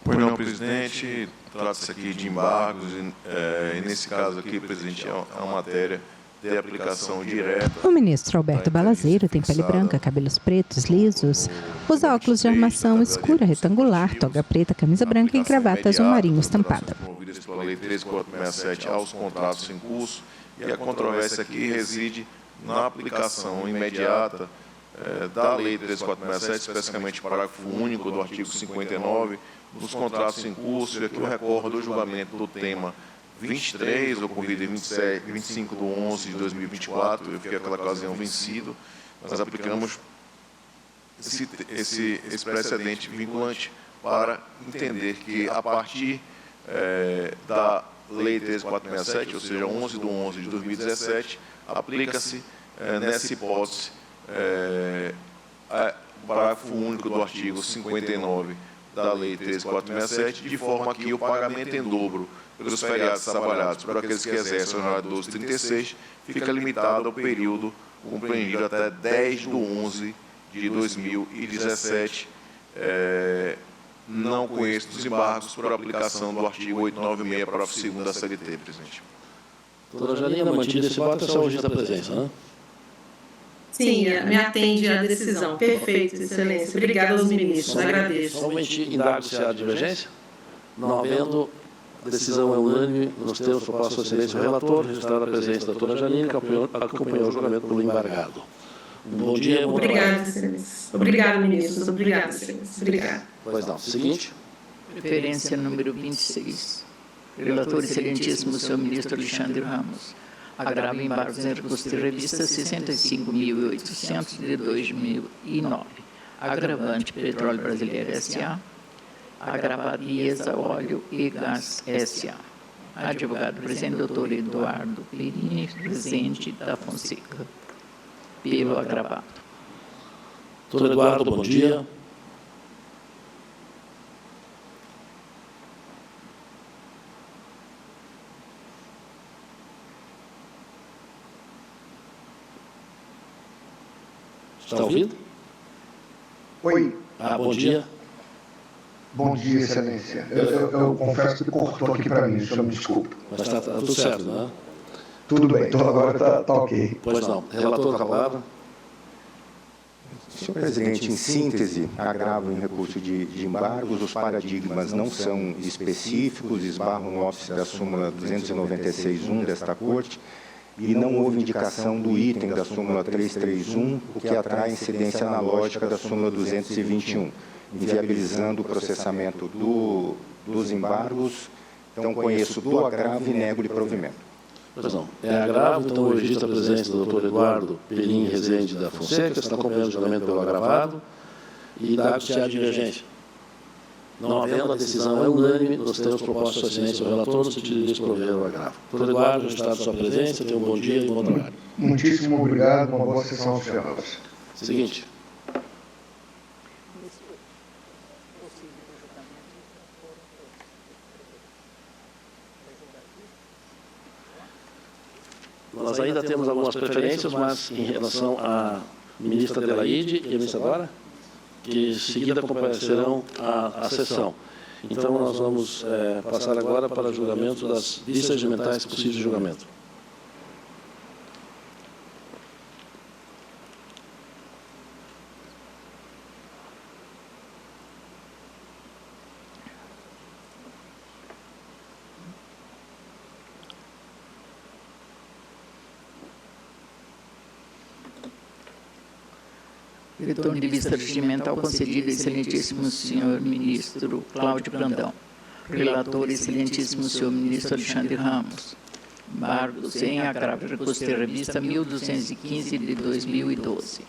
Pois não, presidente, trata-se aqui de embargos, e nesse caso aqui, presidente, é uma matéria de aplicação direta. O ministro Alberto Balazeiro tem pele branca, cabelos pretos, lisos, usa óculos de armação escura retangular, toga preta, camisa branca e gravata azul marinho estampada. Promovidas pela Lei 13.467 aos contratos em curso, e a controvérsia aqui reside na aplicação imediata da Lei 13.467, especificamente o parágrafo único do artigo 59, nos contratos em curso, e aqui eu recordo do julgamento do tema 23, ocorrido em 25 de 11 de 2024, eu fiquei aquela ocasião vencido, nós aplicamos esse precedente vinculante para entender que, a partir da Lei 13.467, ou seja, 11 de 11 de 2017, aplica-se nessa hipótese o parágrafo único do artigo 59 da Lei 13.467, de forma que o pagamento em dobro pelos feriados trabalhados por aqueles que exercem o jornal 1236 fica limitado ao período compreendido até 10 de 11 de 2017, não conheço dos embargos por aplicação do artigo 896, parágrafo 2º da CLT, presidente. Doutora Janina, mantido esse voto, é só o registro da presença, né? Sim, me atende à decisão. Perfeito, Excelência. Obrigada aos ministros, agradeço. Somente indago se há divergência. Não havendo, a decisão é unânime nos termos propostos por Excelência o relator, registrada a presença da doutora Janine, que acompanhou o julgamento pelo embargado. Um bom dia e bom trabalho. Obrigada, Excelência. Obrigada, ministros. Obrigada, Excelência. Obrigada. Pois não. Seguinte. Preferência número 26. Relator excelentíssimo, senhor ministro Alexandre Ramos. Agravo embargos em recurso de revista 65.800 de 2009. Agravante Petróleo Brasileiro S.A. Agravado IESA Óleo e Gás S.A. Advogado presidente, doutor Eduardo Perini Rezende da Fonseca. Pelo agravado. Doutor Eduardo, bom dia. Está ouvindo? Oi. Bom dia. Bom dia, Excelência. Eu confesso que cortou aqui para mim, o senhor me desculpa. Mas está tudo certo, não é? Tudo bem, então agora está ok. Pois não. Relator, com a palavra. Senhor presidente, em síntese, agravo em recurso de embargos, os paradigmas não são específicos, esbarram no óbice da súmula 296.1 desta Corte, e não houve indicação do item da súmula 331, o que atrai incidência analógica da súmula 221, inviabilizando o processamento dos embargos. Então, conheço do agravo e nego-lhe provimento. Pois não. É agravo, então, registra a presença do doutor Eduardo Perini Rezende da Fonseca, está acompanhando o julgamento pelo agravado, e dado se há divergência. Não havendo, a decisão é unânime nos termos propostos por excelência do relator, no sentido de desprover o agravo. Doutor Eduardo, registrado sua presença, tenha um bom dia e bom trabalho. Muitíssimo obrigado, uma boa sessão aos senhores. Seguinte. Nós ainda temos algumas preferências, mas em relação à ministra Adelaide e a ministra Dora, que em seguida comparecerão à sessão. Então, nós vamos passar agora para o julgamento das vistas regimentais possíveis de julgamento. Retorno de vista regimental concedido, excelentíssimo senhor ministro Cláudio Brandão. Relator, excelentíssimo senhor ministro Alexandre Ramos. Embargos em agravo de recurso de revista 1215 de 2012.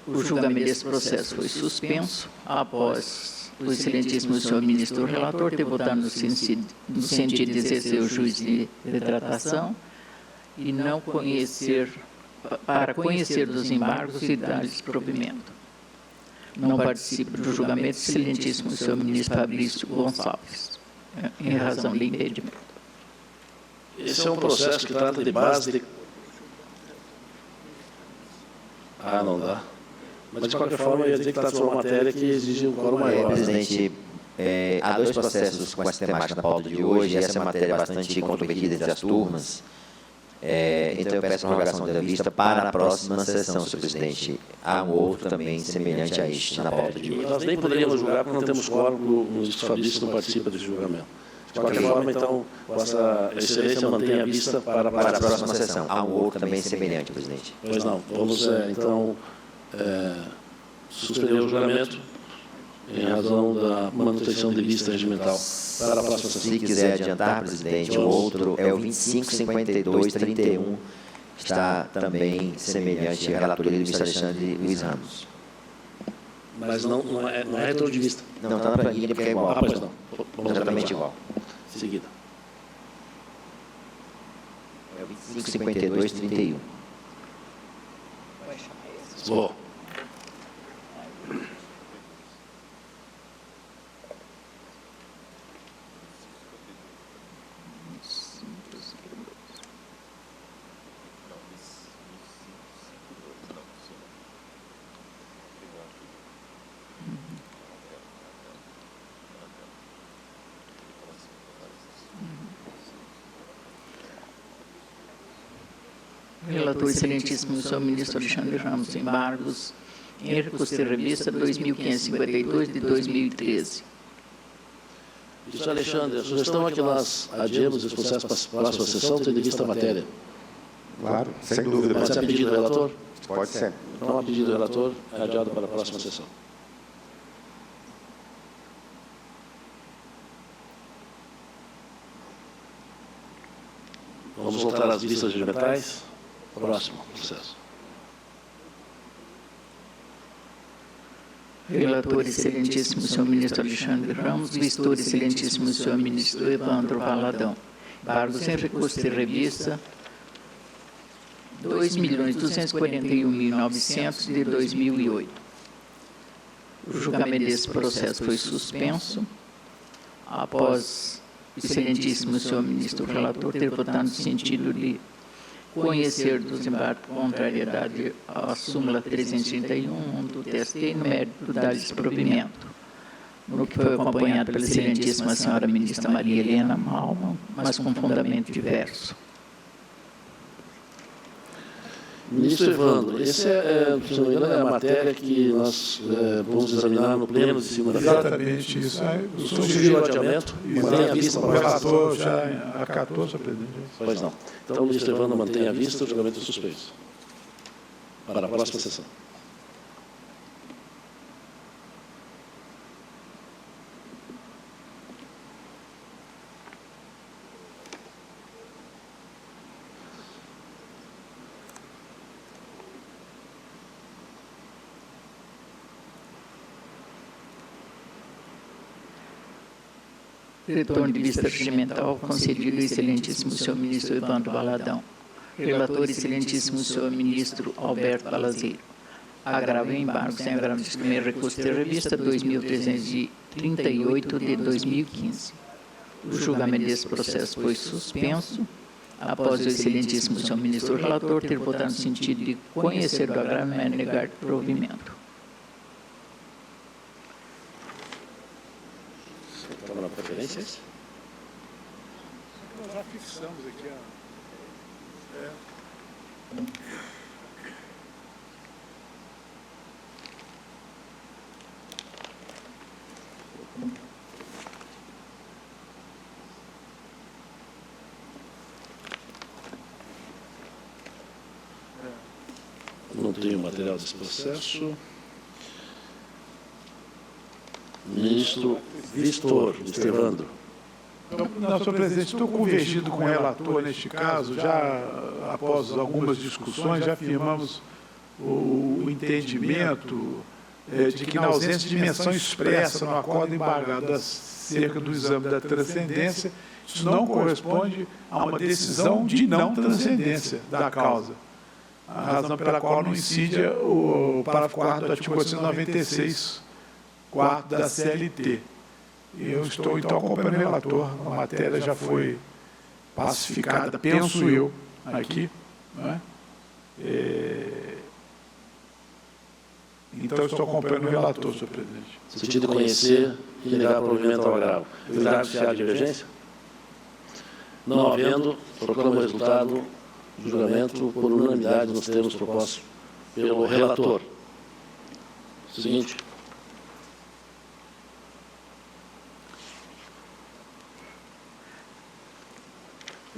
O julgamento desse processo foi suspenso após o excelentíssimo senhor ministro relator ter votado no sentido de exercer o juiz de retratação e não conhecer, para conhecer dos embargos e dar-lhes provimento. Não participa do julgamento, excelentíssimo senhor ministro Fabrício Gonçalves, em razão de impedimento. Esse é um processo que trata de base de... não dá. Mas, de qualquer forma, eu ia dizer que trata de uma matéria que exige um quórum maior. Presidente, há dois processos com essa temática na pauta de hoje, e essa matéria é bastante comprometida entre as turmas. Então, eu peço a prorrogação da vista para a próxima sessão, senhor presidente. Há um outro também semelhante a este na pauta de hoje. Nós nem poderíamos julgar porque não temos quórum, o ministro Fabrício não participa desse julgamento. De qualquer forma, então, Vossa Excelência mantém a vista para a próxima sessão. Há um outro também semelhante, presidente. Pois não. Vamos, então, suspender o julgamento em razão da manutenção de vista regimental para a próxima sessão. Se quiser adiantar, presidente, o outro é o 255231, está também semelhante à relatoria do ministro Alexandre Luiz Ramos. Mas não é retorno de vista. Não, está na planilha porque é igual. Pois não. Exatamente igual. Em seguida. É o 255231. Vou. Relator excelentíssimo, senhor ministro Alexandre Ramos, embargos em recurso de revista 2552 de 2013. Ministro Alexandre, a sugestão é que nós adiemos esse processo para a próxima sessão, tendo em vista a matéria. Claro, sem dúvida. Pode ser a pedido do relator? Pode ser. Então, a pedido do relator, é adiado para a próxima sessão. Vamos voltar às vistas regimentais. Próximo processo. Relator excelentíssimo, senhor ministro Alexandre Ramos, vistor excelentíssimo, senhor ministro Evandro Valadão. Embargos sem recurso de revista 2.241.900 de 2008. O julgamento desse processo foi suspenso após o excelentíssimo senhor ministro relator ter votado no sentido de conhecer do desembarque contrariedade à súmula 331 do TST no mérito da desprovimento, no que foi acompanhado pela excelentíssima senhora ministra Maria Helena Malman, mas com fundamento diverso. Ministro Evandro, essa é a matéria que nós vamos examinar no pleno de segunda-feira. Exatamente isso. Eu sugeri o adiamento, mantém a vista para o relator já acatou, senhor presidente. Pois não. Então, o ministro Evandro mantém a vista, o julgamento é suspenso. Para a próxima sessão. Retorno de vista regimental concedido ao excelentíssimo senhor ministro Evandro Valadão. Relator excelentíssimo senhor ministro Alberto Balazeiro. Agravo em embargo sem agravo de primeiro recurso de revista 2.338 de 2015. O julgamento desse processo foi suspenso após o excelentíssimo senhor ministro relator ter votado no sentido de conhecer do agravo e negar provimento. Câmara Preferências? Nós já fixamos aqui Não tenho material desse processo. Ministro Vistor, ministro Evandro. Não, senhor presidente, estou convergindo com o relator neste caso, já após algumas discussões, já firmamos o entendimento de que na ausência de menção expressa no acordo embargado acerca do exame da transcendência, isso não corresponde a uma decisão de não transcendência da causa, a razão pela qual não incide o parágrafo 4º do artigo 896, 4 da CLT. Eu estou, então, acompanhando o relator. A matéria já foi pacificada, penso eu, aqui. Não é? Então, estou acompanhando o relator, senhor presidente. No sentido de conhecer e negar provimento ao agravo. Julgar se há divergência? Não havendo, proclamo o resultado do julgamento por unanimidade nos termos propostos pelo relator. Seguinte.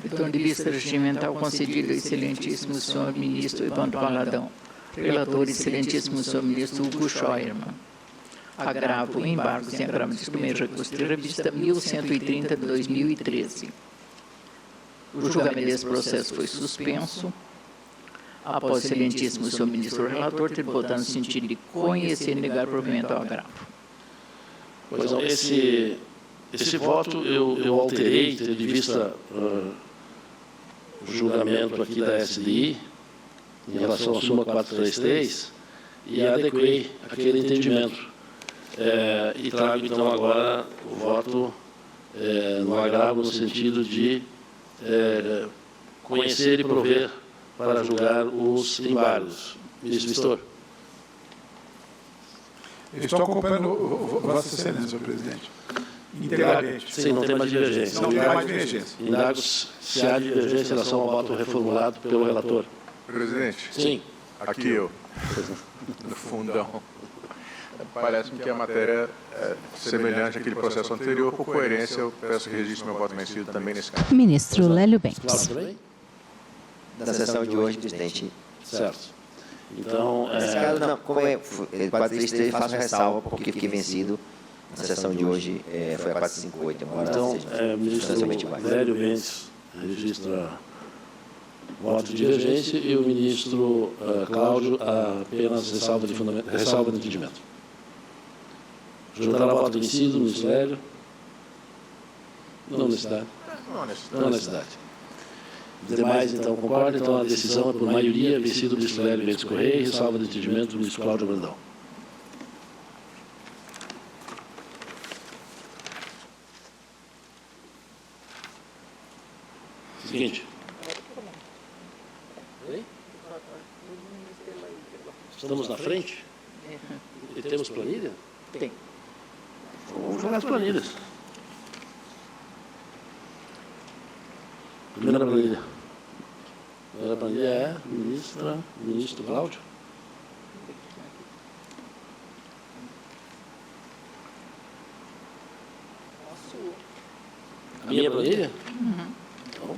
Retorno de vista regimental concedido ao excelentíssimo senhor ministro Evandro Valadão. Relator excelentíssimo senhor ministro Hugo Scheuermann. Agravo em embargo sem agravo de primeiro recurso de revista 1130 de 2013. O julgamento desse processo foi suspenso após o excelentíssimo senhor ministro relator ter votado no sentido de conhecer e negar provimento ao agravo. Pois não, esse voto eu alterei, tendo em vista o julgamento aqui da SDI, em relação à súmula 433, e adequei aquele entendimento. E trago, então, agora o voto no agravo, no sentido de conhecer e prover para julgar os embargos. Ministro Vistor. Eu estou acompanhando Vossa Excelência, senhor presidente. Integralmente. Sim, não tem mais divergência. Não tem mais divergência. Indago se há divergência em relação ao voto reformulado pelo relator. Presidente? Sim. Aqui eu, no fundão. Parece-me que a matéria é semelhante àquele processo anterior. Por coerência, eu peço que registre meu voto vencido também nesse caso. Ministro Lélio Bentes. Cláudio também? Da sessão de hoje, presidente. Certo. Então, nesse caso, não, como é 433, faço ressalva, porque fiquei vencido. Na sessão de hoje foi a 458. Então, ministro Lélio Bentes registra voto de divergência e o ministro Cláudio apenas ressalva de entendimento. Juntará voto vencido, ministro Lélio? Não necessidade. Não necessidade. Os demais, então, concordam. Então, a decisão é por maioria, vencido o ministro Lélio Bentes Correia e ressalva de entendimento do ministro Cláudio Brandão. Seguinte. Estamos na frente? E temos planilha? Tem. Vamos jogar as planilhas. Primeira planilha. Primeira planilha é ministro Cláudio. A minha planilha? Então,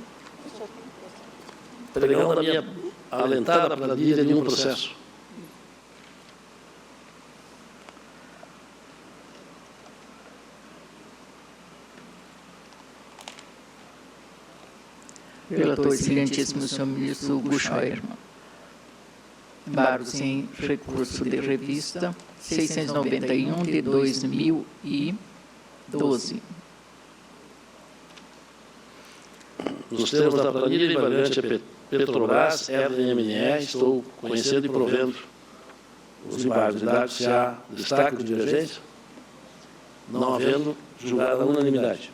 pregando a minha alentada planilha de nenhum processo. Relator excelentíssimo senhor ministro Hugo Scheuermann. Embargos em recurso de revista 691 de 2012. Nos termos da planilha invariante a Petrobras, RMNE, estou conhecendo e provendo os embargos de dados se há destaque de divergência, não havendo julgado a unanimidade.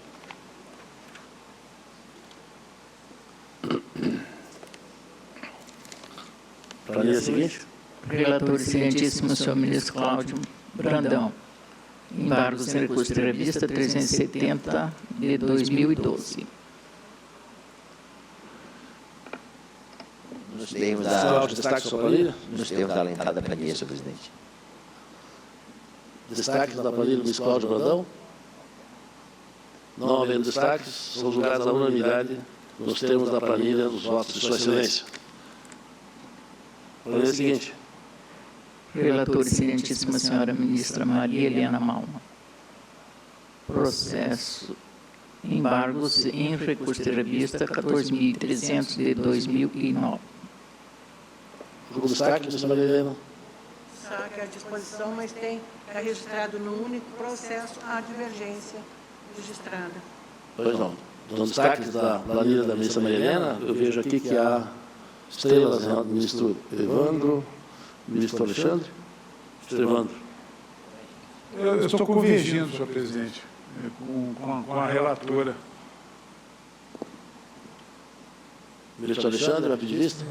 Planilha seguinte. Relator excelentíssimo senhor ministro Cláudio Brandão. Embargos em recurso de revista 370 de 2012. Nos termos da alentada planilha, senhor presidente. Destaques da planilha do ministro Cláudio Brandão? Não havendo destaques, são julgados à unanimidade nos termos da planilha dos votos de sua excelência. Planilha seguinte. Relator excelentíssima senhora ministra Maria Helena Malma. Processo embargos em recurso de revista 14.300 de 2009. O destaque, ministra Maria Helena? Saque à disposição, mas tem registrado no único processo a divergência registrada. Pois não. Nos destaques da planilha da ministra Maria Helena, eu vejo aqui que há estrelas do ministro Evandro, ministro Alexandre. Ministro Evandro. Eu estou convergindo, senhor presidente, com a relatora. Ministro Alexandre, vai pedir vista?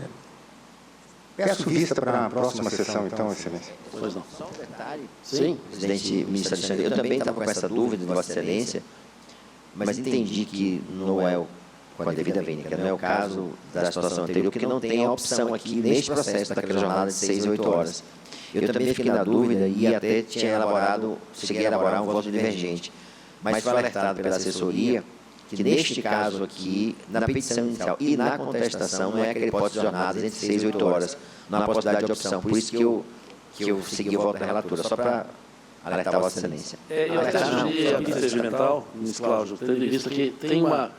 Peço vista para a próxima sessão, então, excelência. Pois não. Só um detalhe. Sim. Presidente, ministro Alexandre, eu também estava com essa dúvida de Vossa Excelência, mas entendi que não é, com a devida vênia, que não é o caso da situação anterior, que não tem a opção aqui neste processo daquela jornada de 6 a 8 horas. Eu também fiquei na dúvida e até cheguei a elaborar um voto divergente, mas foi alertado pela assessoria que neste caso aqui, na petição inicial e na contestação, não é aquela hipótese de jornadas entre 6 e 8 horas, não há possibilidade de opção. Por isso que eu segui o voto da relatora, só para alertar a Vossa Excelência. Eu até sugeri a pista regimental, ministro Cláudio, tendo em vista que tem uma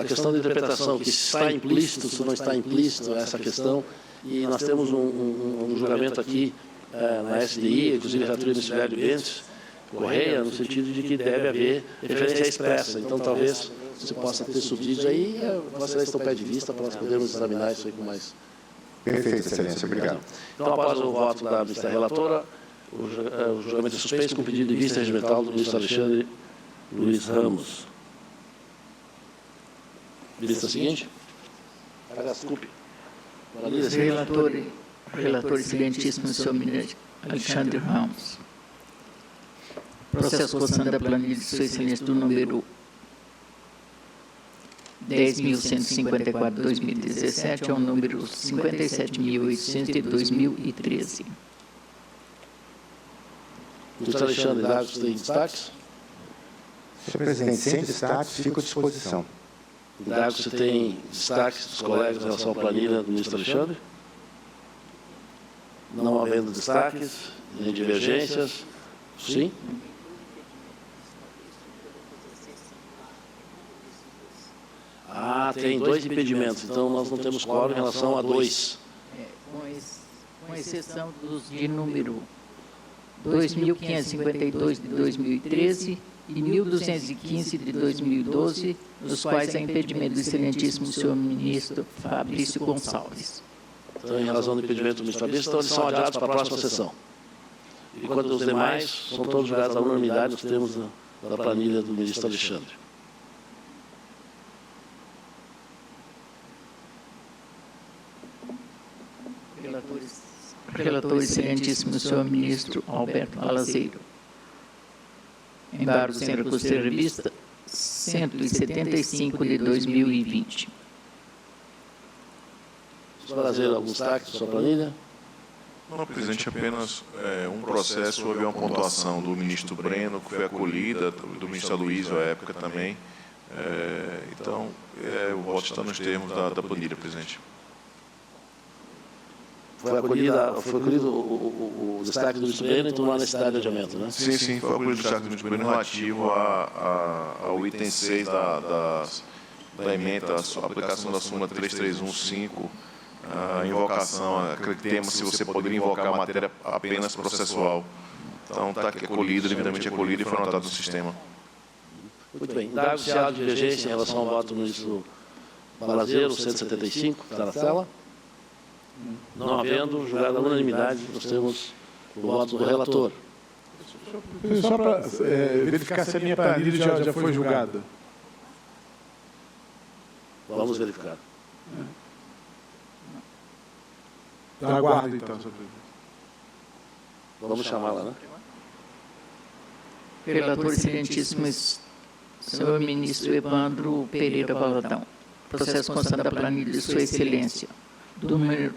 questão de interpretação, que se está implícito, se não está implícito essa questão, e nós temos um julgamento aqui na SDI, inclusive a relatora do Lélio Bentes Correia, no sentido de que deve haver referência expressa. Então, talvez você possa ter subsídios aí, Vossa Excelência está ao pé de vista para nós podermos examinar isso aí com mais... Perfeito, Excelência. Obrigado. Então, após o voto da ministra relatora, o julgamento é suspenso com pedido de vista regimental do ministro Alexandre Luiz Ramos. Vista seguinte. Desculpe. Relator excelentíssimo senhor ministro Alexandre Ramos. Processo constante da planilha de sua excelência do número 10.154 de 2017 ao número 57.800 de 2013. Ministro Alexandre, dados têm destaques? Senhor presidente, sem destaques, fico à disposição. Dados, você tem destaques dos colegas em relação à planilha do ministro Alexandre? Não havendo destaques, nem divergências? Sim? Ah, tem 2 impedimentos, então nós não temos quórum em relação a 2. Com exceção dos de número 2.552 de 2013 e 1.215 de 2012, nos quais há impedimento do excelentíssimo senhor ministro Fabrício Gonçalves. Então, em razão do impedimento do ministro Fabrício, então eles são adiados para a próxima sessão. E quanto aos demais, são todos julgados à unanimidade nos termos da planilha do ministro Alexandre. Relator excelentíssimo senhor ministro Alberto Balazeiro. Embargo sem recurso de revista 175 de 2020. Balazeiro, algum destaque da sua planilha? Não, presidente, apenas um processo, houve uma pontuação do ministro Breno, que foi acolhida, do ministro Aloysio à época também. Então, o voto está nos termos da planilha, presidente. Foi acolhido o destaque do ministro Breno, então não há necessidade de adiamento, né? Sim, foi acolhido o destaque do ministro Breno relativo ao item 6 da emenda, a aplicação da súmula 3315, a invocação, acreditemos se você poderia invocar a matéria apenas processual. Então, está acolhido, devidamente acolhido e foi anotado no sistema. Muito bem. Dado se há divergência em relação ao voto do ministro Balazeiro, 175, está na tela. Não havendo, julgado a unanimidade, nós temos o voto do relator. Só para verificar se a minha planilha já foi julgada. Vamos verificar. Aguardo, então, senhor presidente. Vamos chamá-la, né? Relator excelentíssimo senhor ministro Evandro Pereira Valadão. Processo constante da planilha de sua excelência. Do número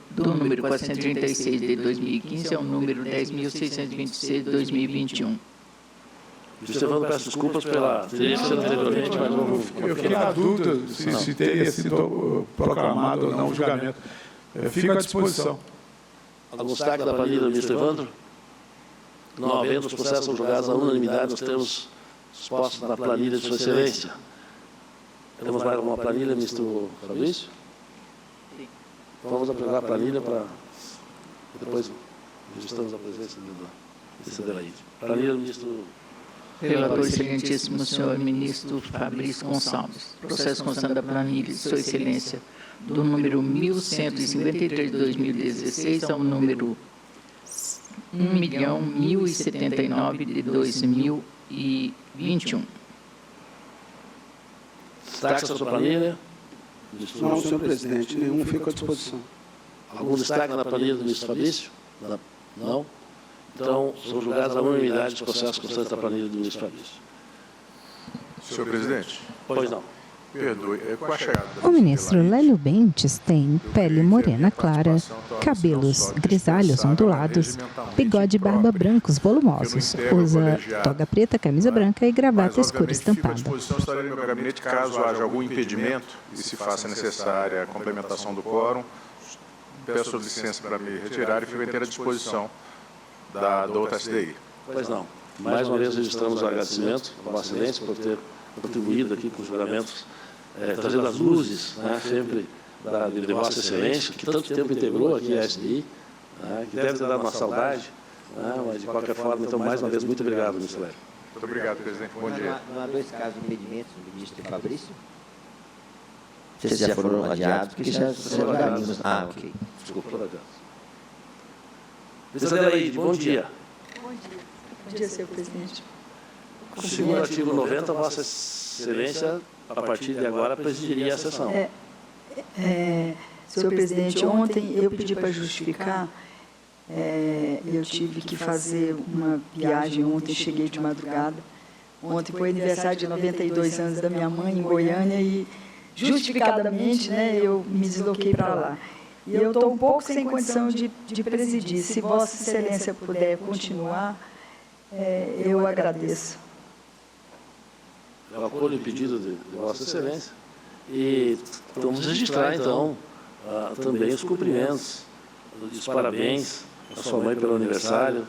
436 de 2015 ao número 10.626 de 2021. Ministro Evandro, peço desculpas pela... Teria sido anteriormente, mas não... Eu fiquei na dúvida se teria sido proclamado ou não o julgamento. Fico à disposição. Algum destaque da planilha do ministro Evandro? Não havendo, os processos são julgados à unanimidade, nós temos expostos na planilha de sua excelência. Temos mais alguma planilha, ministro Fabrício? Vamos apresentar a planilha para depois registramos a presença desse Adelaide. Planilha do ministro... Relator excelentíssimo senhor ministro Fabrício Gonçalves. Processo constante da planilha de sua excelência do número 1153 de 2016 ao número 1.079 de 2021. Destaque da sua planilha? Não, senhor presidente, nenhum fica à disposição. Algum destaque na planilha do ministro Fabrício? Não? Então, são julgados à unanimidade os processos constantes da planilha do ministro Fabrício. Senhor presidente? Pois não. Perdoe, com a chegada O ministro Lélio Bentes tem pele morena clara, cabelos grisalhos ondulados, bigode e barba brancos volumosos, usa toga preta, camisa branca e gravata escura estampada. À disposição, estarei no meu gabinete caso haja algum impedimento e se faça necessária a complementação do quórum. Peço licença para me retirar e fico inteira à disposição da outra SDI. Pois não. Mais uma vez registramos o agradecimento à Vossa Excelência por ter contribuído aqui com os julgamentos, trazendo as luzes, né, sempre de Vossa Excelência, que tanto tempo integrou aqui a SDI, né, que deve ter dado uma saudade, né, mas de qualquer forma, então, mais uma vez, muito obrigado, ministro Lélio. Muito obrigado, presidente. Bom dia. Não há 2 casos de impedimentos do ministro Fabrício? Vocês já foram adiados? Porque já julgaram. Ah, ok. Desculpa, por adiado. Ministra Adelaide, bom dia. Bom dia. Bom dia, senhor presidente. Segundo o artigo 90, Vossa Excelência, a partir de agora, presidiria a sessão. Senhor presidente, ontem eu pedi para justificar, eu tive que fazer uma viagem ontem, cheguei de madrugada. Ontem foi aniversário de 92 anos da minha mãe em Goiânia e justificadamente, né, eu me desloquei para lá. E eu estou um pouco sem condição de presidir. Se Vossa Excelência puder continuar, eu agradeço. Eu acolho o pedido de Vossa Excelência e vamos registrar, então, também os cumprimentos, os parabéns à sua mãe pelo aniversário,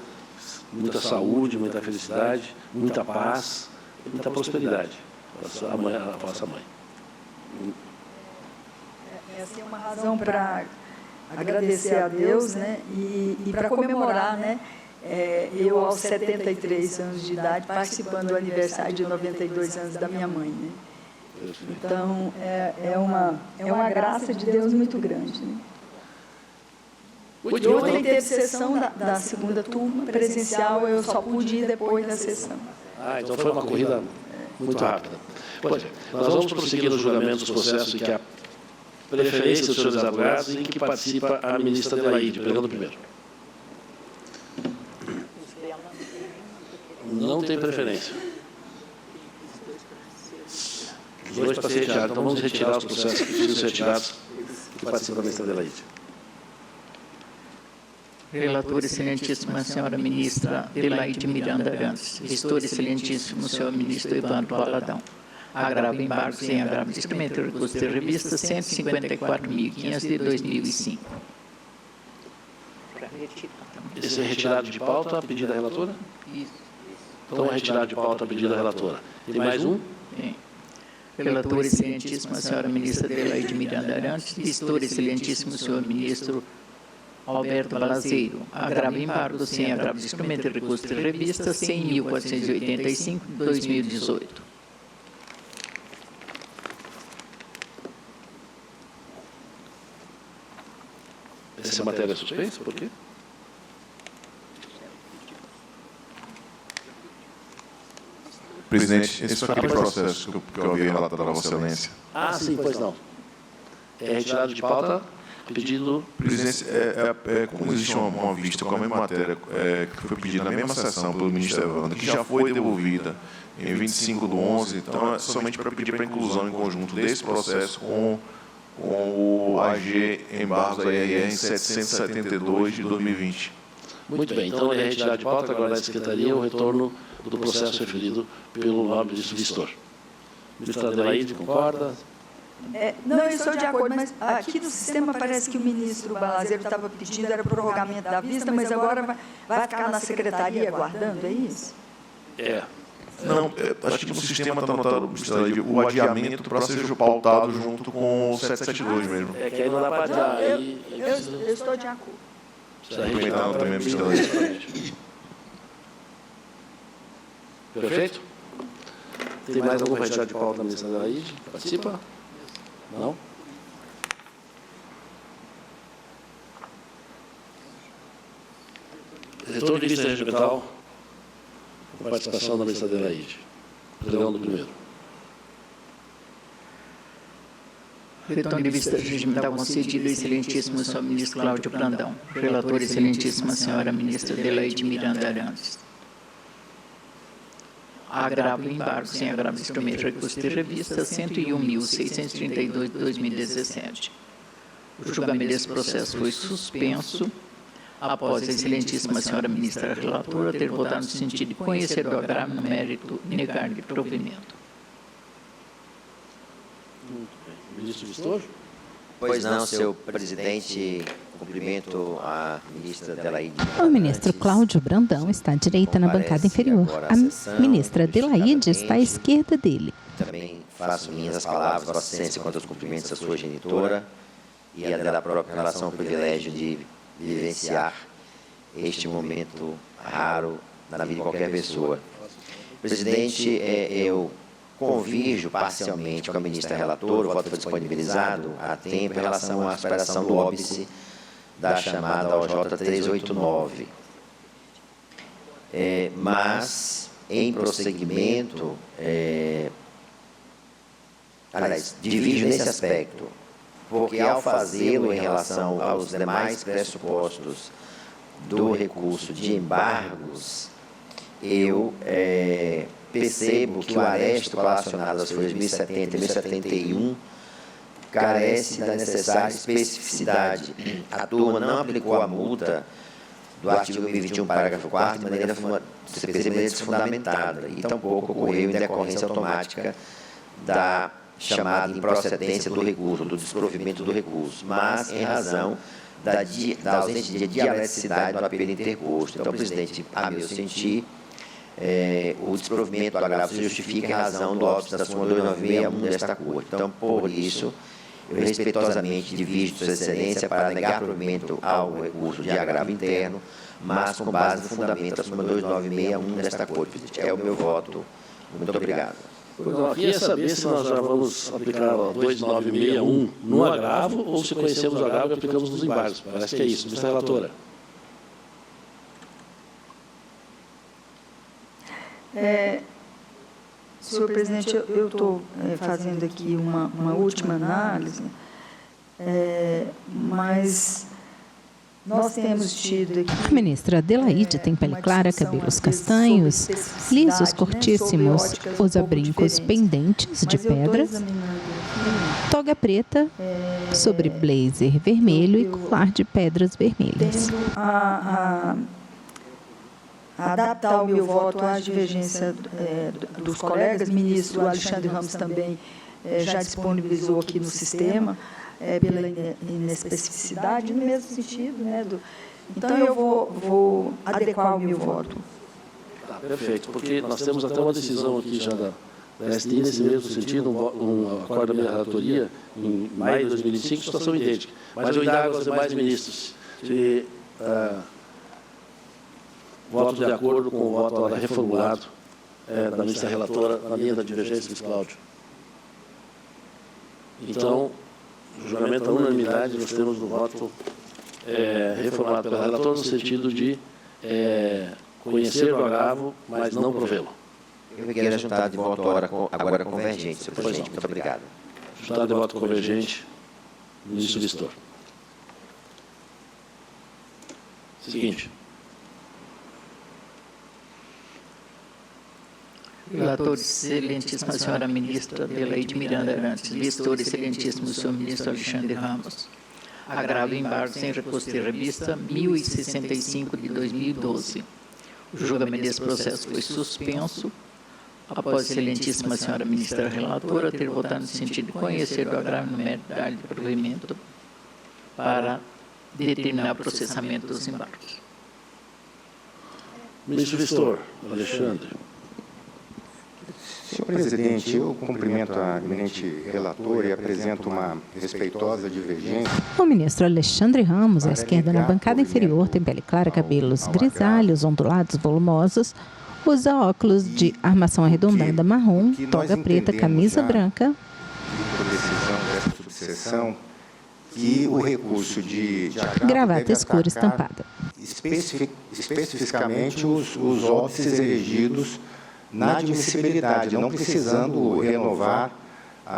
muita saúde, muita felicidade, muita paz e muita prosperidade à vossa mãe. Essa é uma razão para agradecer a Deus, né, e para comemorar, né, eu aos 73 anos de idade, participando do aniversário de 92 anos da minha mãe, né. Então, é uma graça de Deus muito grande, né. E ontem teve sessão da segunda turma presencial, eu só pude ir depois da sessão. Então foi uma corrida muito rápida. Pois é, nós vamos prosseguir no julgamento dos processos em que há preferência dos senhores advogados e em que participa a ministra Adelaide, pegando primeiro. Não tem preferência. Os dois para ser retirados. Então vamos retirar os processos que precisam ser retirados e que participam da ministra Adelaide. Relator, excelentíssima senhora ministra Adelaide Miranda Arantes. Gestor, excelentíssimo senhor ministro Evandro Valadão. Agravo embargo sem agravo de instrumento de recurso de revista 154.500 de 2005. Esse é retirado de pauta a pedido da relatora? Isso. Então é retirado de pauta a pedido da relatora. Tem mais um? Tem. Relator, excelentíssima senhora ministra Adelaide Miranda Arantes. Gestor, excelentíssimo senhor ministro Alberto Balazeiro. Agravo embargo sem agravo de instrumento de recurso de revista 100.485 de 2018. Essa matéria é suspensa? Por quê? Presidente, esse foi aquele processo que eu havia relatado a Vossa Excelência. Sim, pois não. É retirado de pauta, pedido... Presidente, como existe uma vista com a mesma matéria que foi pedida na mesma sessão pelo ministro Evandro, que já foi devolvida em 25/11, então é somente para pedir para a inclusão em conjunto desse processo com o AG embargos da IRR 772 de 2020. Muito bem, então é retirado de pauta, agora da Secretaria o retorno do processo referido pelo nobre ministro Vistor. Ministra Adelaide, concorda? Não, eu estou de acordo, mas aqui no sistema parece que o ministro Balazeiro estava pedindo era prorrogamento da vista, mas agora vai ficar na Secretaria aguardando, é isso? Não, acho que no sistema está anotado o adiamento para ser pautado junto com o 772 mesmo. É que aí não dá para adiar. Eu estou de acordo. Precisa respeitar também a ministra Adelaide. Perfeito? Tem mais algum retirado de pauta da ministra Adelaide? Participa? Não? Retorno de vista regimental, com participação da ministra Adelaide. Pregão do primeiro. Retorno de vista regimental concedido, excelentíssimo senhor ministro Cláudio Brandão. Relator, excelentíssima senhora ministra Adelaide Miranda Arantes. Agravo embargo sem agravo de instrumento de recurso de revista 101.632 de 2017. O julgamento desse processo foi suspenso após a excelentíssima senhora ministra relatora ter votado no sentido de conhecer do agravo no mérito e negar-lhe provimento. Muito bem. Ministro Vistor? Pois não, senhor presidente. Cumprimento a ministra Adelaide. O ministro Cláudio Brandão está à direita na bancada inferior. A ministra Adelaide está à esquerda dele. Também faço minhas as palavras, Vossa Excelência, quanto aos cumprimentos da sua genitora e a dela própria em relação ao privilégio de vivenciar este momento raro na vida de qualquer pessoa. Presidente, eu convirjo parcialmente com a ministra relatora, o voto foi disponibilizado há tempo em relação à superação do óbice da chamada OJ 389. Mas, em prosseguimento, aliás, divido nesse aspecto, porque ao fazê-lo em relação aos demais pressupostos do recurso de embargos, eu percebo que o aresto relacionado às folhas 1070 e 1071 carece da necessária especificidade. A turma não aplicou a multa do artigo 1021, parágrafo 4º, de maneira desfundamentada, e tampouco ocorreu em decorrência automática da chamada improcedência do recurso, do desprovimento do recurso, mas em razão da ausência de dialeticidade do apelo interposto. Então, presidente, a meu sentir, o desprovimento do agravo se justifica em razão do óbito da súmula 2961 desta Corte. Então, por isso, eu respeitosamente divido Sua Excelência para negar provimento ao recurso de agravo interno, mas com base no fundamento da súmula 2961 desta Corte, presidente. É o meu voto. Muito obrigado. Pois eu queria saber se nós já vamos aplicar a 2961 no agravo ou se conhecemos o agravo e aplicamos nos embargos. Parece que é isso. Ministra relatora. Senhor presidente, eu estou fazendo aqui uma última análise, mas nós temos tido aqui... A ministra Adelaide tem pele clara, cabelos castanhos, lisos cortíssimos, usa brincos pendentes de pedra, toga preta sobre blazer vermelho e colar de pedras vermelhas. Adaptar o meu voto à divergência dos colegas. O ministro Alexandre Ramos também já disponibilizou aqui no sistema, pela inespecificidade, no mesmo sentido. Então, eu vou adequar o meu voto. Perfeito, porque nós temos até uma decisão aqui já da STI nesse mesmo sentido, um acordo da minha relatoria, em maio de 2005, situação idêntica. Mas eu indago aos demais ministros se... voto de acordo com o voto agora reformulado da ministra relatora na linha da divergência, Luiz Cláudio. Então, julgamento à unanimidade, nós temos no voto reformulado pela relatora no sentido de conhecer o agravo, mas não provê-lo. Eu quero resultado de voto agora convergente, senhor presidente. Muito obrigado. Resultado de voto convergente, ministro Vistor. Seguinte. Relator, excelentíssima senhora ministra Adelaide Miranda Arantes, Vistor, excelentíssimo senhor ministro Alexandre Ramos. Agravo e embargo sem recurso de revista 1065 de 2012. O julgamento desse processo foi suspenso após a excelentíssima senhora ministra relatora ter votado no sentido de conhecer o agravo numérico da área de provimento para determinar o processamento dos embargos. Ministro Vistor, Alexandre. Senhor presidente, eu cumprimento a eminente relatora e apresento uma respeitosa divergência. O ministro Alexandre Ramos, à esquerda na bancada inferior, tem pele clara, cabelos grisalhos, ondulados, volumosos, usa óculos de armação arredondada marrom, toga preta, camisa branca. Por decisão dessa subseção, que o recurso de gravata escura estampada. Especificamente os óbices elegidos na admissibilidade, não precisando renovar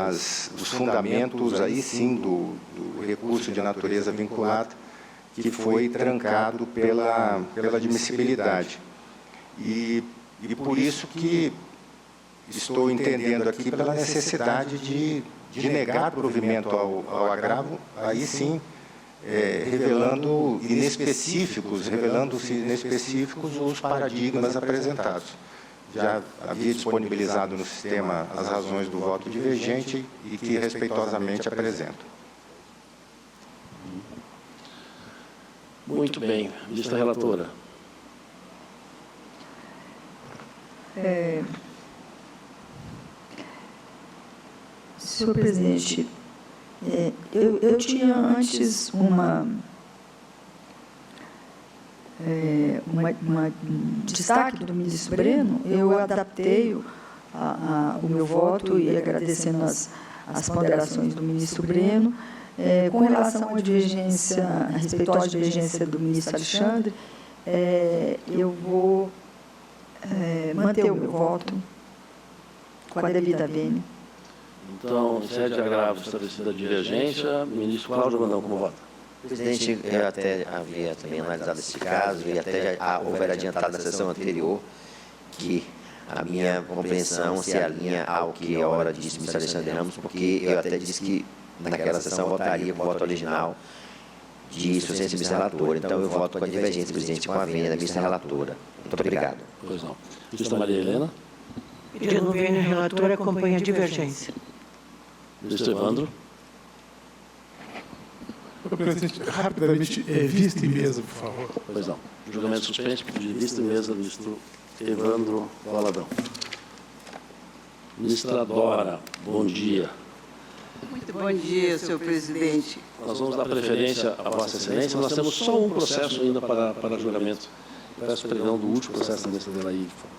os fundamentos, aí sim, do recurso de natureza vinculada, que foi trancado pela admissibilidade. E por isso que estou entendendo aqui pela necessidade de negar provimento ao agravo, aí sim, revelando-se inespecíficos os paradigmas apresentados. Já havia disponibilizado no sistema as razões do voto divergente e que respeitosamente apresento. Muito bem. Ministra relatora. Senhor presidente, eu tinha antes um destaque do ministro Breno. Eu adaptei o meu voto e agradecendo as ponderações do ministro Breno. Com relação à divergência, a respeitosa divergência do ministro Alexandre, eu vou manter o meu voto com a devida vênia. Então, em sede de agravo estabelecida a divergência, ministro Cláudio Brandão, como vota? Presidente, eu até havia também analisado esse caso e até já houver adiantado na sessão anterior que a minha compreensão se alinha ao que a hora disse o ministro Alexandre Ramos, porque eu até disse que naquela sessão, votaria com o voto original de insuficiência da ministra relatora. Então, eu voto com a divergência, presidente, com a vênia da ministra relatora. Muito obrigado. Pois não. Ministra Maria Helena. Pedindo vênia relatora, acompanha a divergência. Ministro Evandro. Presidente, rapidamente, vista e mesa, por favor. Pois não. Julgamento suspenso, pedido de vista e mesa, ministro Evandro Valadão. Ministra Dora, bom dia. Muito bom dia, senhor presidente. Nós vamos dar preferência à Vossa Excelência. Nós temos só um processo ainda para julgamento. Peço perdão do último processo da ministra Adelaide, por favor.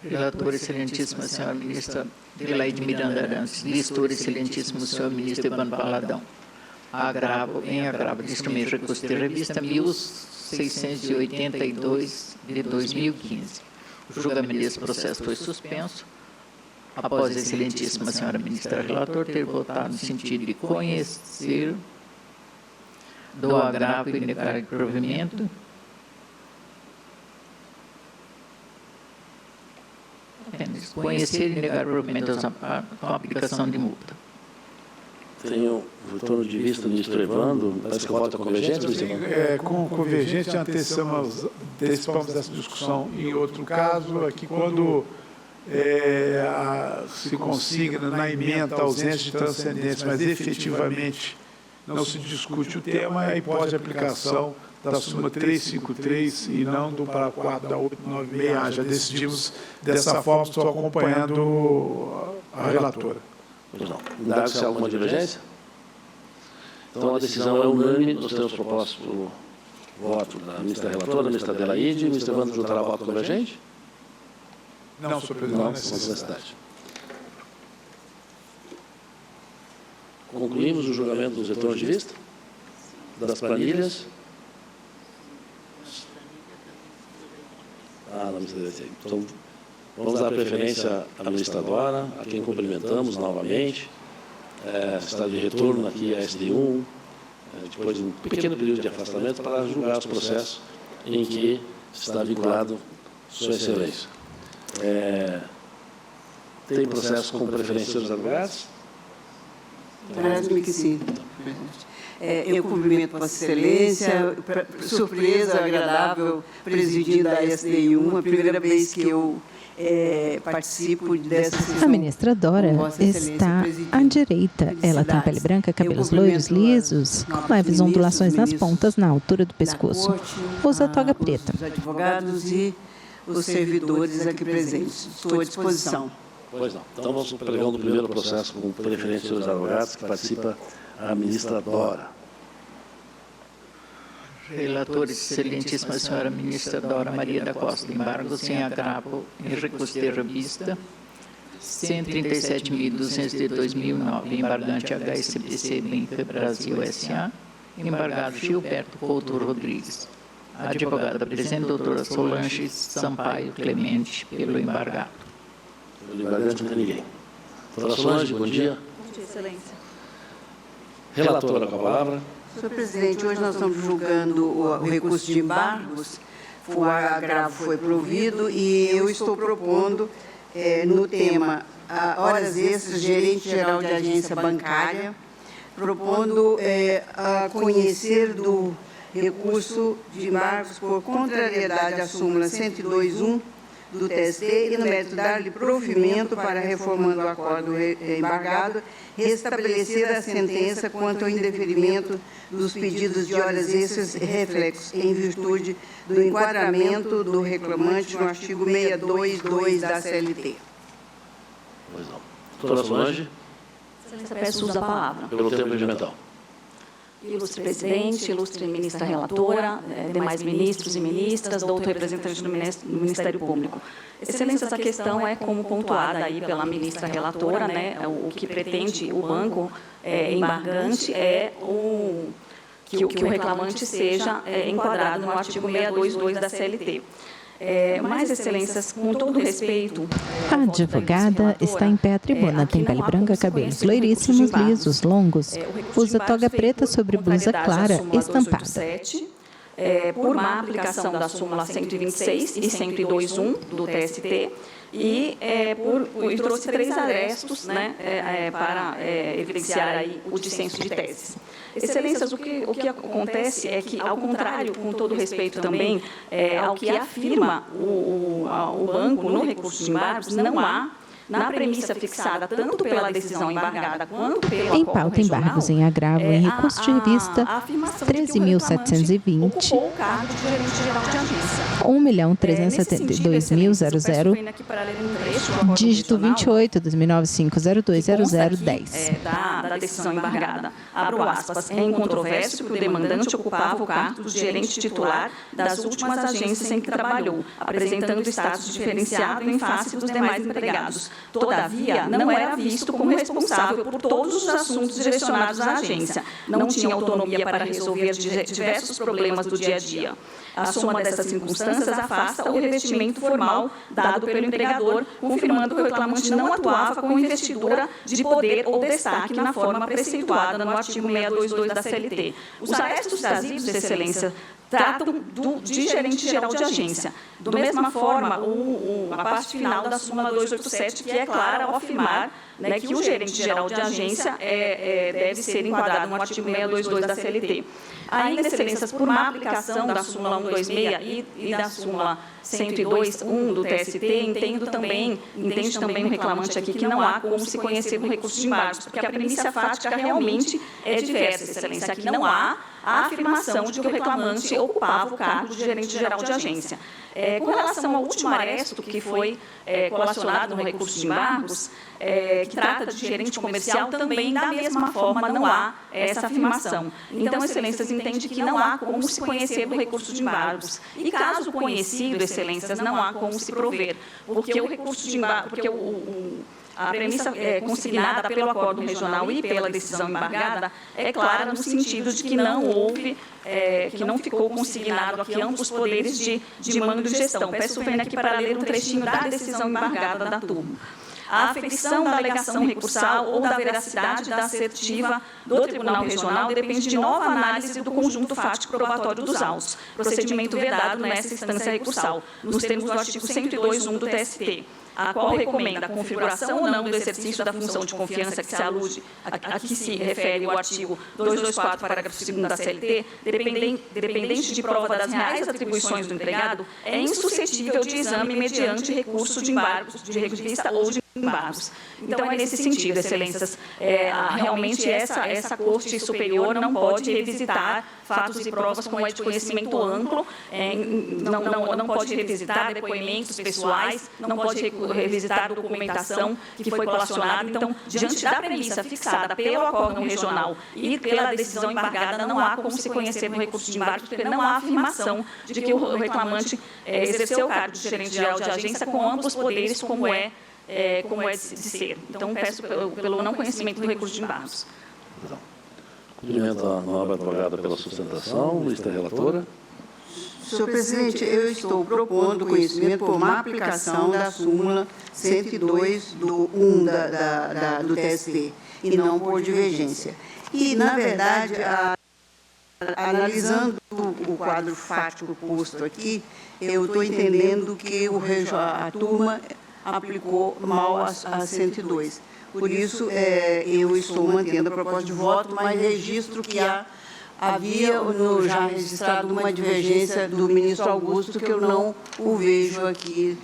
Relator, excelentíssima senhora ministra Adelaide Miranda Arantes. Listor, excelentíssimo senhor ministro Evandro Valadão. Em agravo de instrumento de recurso de revista 1682 de 2015. O julgamento desse processo foi suspenso, após a excelentíssima senhora ministra relator ter votado no sentido de conhecer do agravo e negar o provimento, conhecer e negar o provimento com aplicação de multa. Tenho o retorno de vista do ministro Evandro. Parece que o voto é convergente, ministro Evandro? Com convergente, antecipamos essa discussão em outro caso, aqui quando se consigna na emenda a ausência de transcendência, mas efetivamente não se discute o tema, a hipótese de aplicação da súmula 353 e não do parágrafo 4 da 896A. Já decidimos dessa forma, estou acompanhando a relatora. Pois não. Indaga-se alguma divergência? Então, a decisão é unânime. Nós temos proposto o voto da ministra relatora, da ministra Adelaide. O ministro Evandro juntará voto convergente? Não, senhor presidente. Não, necessidade. Concluímos o julgamento dos retornos de vista, das planilhas. Não me sei. Então, vamos dar preferência à ministra Dora, a quem cumprimentamos novamente. Está de retorno aqui à SD1, depois de um pequeno período de afastamento, para julgar os processos em que está vinculado Sua Excelência. Tem processo com preferência dos advogados? Parece-me que sim, presidente. Eu cumprimento Vossa Excelência, surpresa, agradável, presidindo a SD1, a primeira vez que eu participo dessa sessão. A ministra Dora está à direita. Ela tem pele branca, cabelos loiros, lisos, com leves ondulações nas pontas, na altura do pescoço. Usa toga preta. Os advogados e os servidores aqui presentes. Estou à disposição. Pois não. Então, vamos pregar o primeiro processo com preferência dos advogados, que participa a ministra Dora. Relator, excelentíssima senhora ministra Dora Maria da Costa, embargo sem agravo em recurso de revista 137.200 de 2009, embargante HSBC Banca Brasil S.A., embargado Gilberto Couto Rodrigues. Advogada presente, doutora Solange Sampaio Clemente, pelo embargado. Pelo embargante não tem ninguém. Doutora Solange, bom dia. Bom dia, excelência. Relatora com a palavra. Senhor presidente, hoje nós estamos julgando o recurso de embargos, o agravo foi provido e eu estou propondo, no tema horas extras, gerente-geral de agência bancária, propondo a conhecer do recurso de embargos por contrariedade à súmula 102.1 do TST e, no mérito, dar-lhe provimento para, reformando o acordo embargado, restabelecer a sentença quanto ao indeferimento dos pedidos de horas extras e reflexos, em virtude do enquadramento do reclamante no artigo 622 da CLT. Pois não. Doutora Solange. Excelência, peço uso da palavra. Pelo tempo regimental. Ilustre presidente, ilustre ministra relatora, demais ministros e ministras, doutor representante do Ministério Público. Excelência, essa questão é como pontuada aí pela ministra relatora, né? O que pretende o banco embargante é que o reclamante seja enquadrado no artigo 622 da CLT. Mas, excelências, com todo respeito... A advogada está em pé à tribuna, tem pele branca, cabelos loiríssimos, lisos, longos, usa toga preta sobre blusa clara estampada. por má aplicação da súmula 126 e 102.1 do TST, e trouxe 3 arestos, né, para evidenciar aí o dissenso de teses. Excelências, o que acontece é que, ao contrário, com todo respeito também ao que afirma o banco no recurso de embargos, não há, na premissa fixada tanto pela decisão embargada quanto pelo em pauta, embargos em agravo em recurso de revista 13.720, 1.372.000, dígito 28, 2009-5020010. Da decisão embargada. Abro aspas. É incontroverso que o demandante ocupava o cargo de gerente titular das últimas agências em que trabalhou, apresentando status diferenciado em face dos demais empregados. Todavia, não era visto como responsável por todos os assuntos direcionados à agência. Não tinha autonomia para resolver diversos problemas do dia a dia. A soma dessas circunstâncias afasta o revestimento formal dado pelo empregador, confirmando que o reclamante não atuava com investidura de poder ou destaque na forma preceituada no artigo 622 da CLT. Os arestos trazidos, Excelência, tratam de gerente-geral de agência. Da mesma forma, a parte final da súmula 287, que é clara ao afirmar, né, que o gerente-geral de agência deve ser enquadrado no artigo 622 da CLT. Ainda, Excelências, por má aplicação da súmula 126 e da súmula 102.1 do TST, entende também o reclamante aqui que não há como se conhecer no recurso de embargos, porque a premissa fática realmente é diversa, Excelência. Aqui não há a afirmação de que o reclamante ocupava o cargo de gerente-geral de agência. Com relação ao último aresto que foi colacionado no recurso de embargos, que trata de gerente comercial, também, da mesma forma, não há essa afirmação. Então, Excelências, entende que não há como se conhecer do recurso de embargos. E, caso conhecido, Excelências, não há como se prover, porque o recurso de embargos, porque a premissa consignada pelo acordo regional e pela decisão embargada é clara no sentido de que não houve, que não ficou consignado aqui ambos os poderes de mando e gestão. Peço o aqui para ler um trechinho da decisão embargada da turma. A aferição da alegação recursal ou da veracidade da assertiva do Tribunal Regional depende de nova análise do conjunto fático probatório dos autos, procedimento vedado nessa instância recursal, nos termos do artigo 102.1 do TST, a qual recomenda a configuração ou não do exercício da função de confiança que se alude, a que se refere o artigo 224, parágrafo 2º da CLT, dependente de prova das reais atribuições do empregado, é insuscetível de exame mediante recurso de embargos, de revista ou de embargos. Então, é nesse sentido, Excelências, realmente essa Corte Superior não pode revisitar fatos e provas com de conhecimento amplo, não pode revisitar depoimentos pessoais, não pode revisitar documentação que foi colacionada. Então, diante da premissa fixada pelo acórdão regional e pela decisão embargada, não há como se conhecer no recurso de embargo, porque não há afirmação de que o reclamante exerceu o cargo de gerente-geral de agência com amplos poderes, como é de ser. Então, peço pelo não conhecimento do recurso de embargos. Cumprimento a nobre advogada pela sustentação. Ministra relatora. Senhor presidente, eu estou propondo conhecimento por má aplicação da súmula 102 do 1 do TST e não por divergência. E, na verdade, analisando o quadro fático posto aqui, eu estou entendendo que a turma aplicou mal a 102. Por isso, eu estou mantendo a proposta de voto, mas registro que havia já registrado uma divergência do ministro Augusto, que eu não o vejo aqui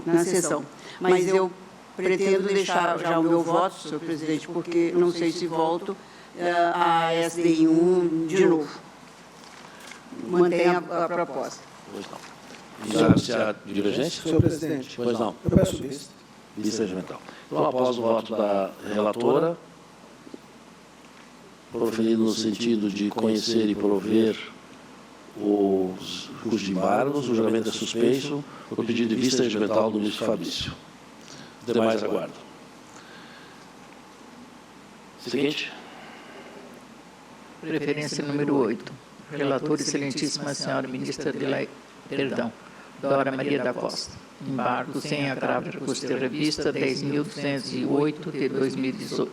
na sessão. Mas eu pretendo deixar já o meu voto, senhor presidente, porque não sei se volto a SDI 1 de novo. Mantenha a proposta. Pois não. Já divergência? Senhor presidente. Pois não. Eu peço vista. Vista regimental. Então, após o voto da relatora, proferido no sentido de conhecer e prover os recursos de embargos, o juramento é suspenso por pedido de vista regimental do ministro Fabrício. Os demais aguardam. Seguinte. Preferência número 8. Relator, excelentíssima senhora ministra Dora Maria da Costa. Embargo sem agravo de recurso de revista 10.208 de 2018.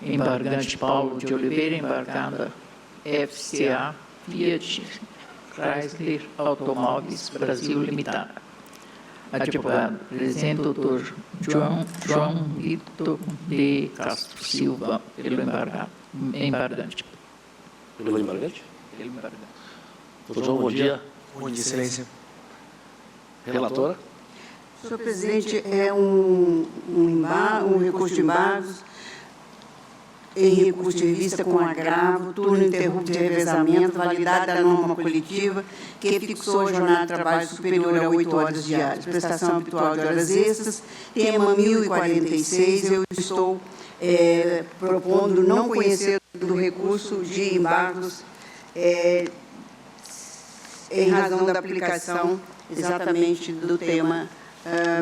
Embargante Paulo de Oliveira, FCA Fiat Chrysler Automóveis Brasil Limitada. Advogado, presidente doutor João Vitor de Castro Silva, pelo embargante. Pelo embargante? Pelo embargante. Doutor João, bom dia. Bom dia, excelência. Relatora? Senhor presidente, é um recurso de embargos em recurso de revista com agravo, turno interrupto de revezamento, validade da norma coletiva, que fixou a jornada de trabalho superior a 8 horas diárias, prestação habitual de horas extras, tema 1046, eu estou propondo não conhecer do recurso de embargos em razão da aplicação exatamente do tema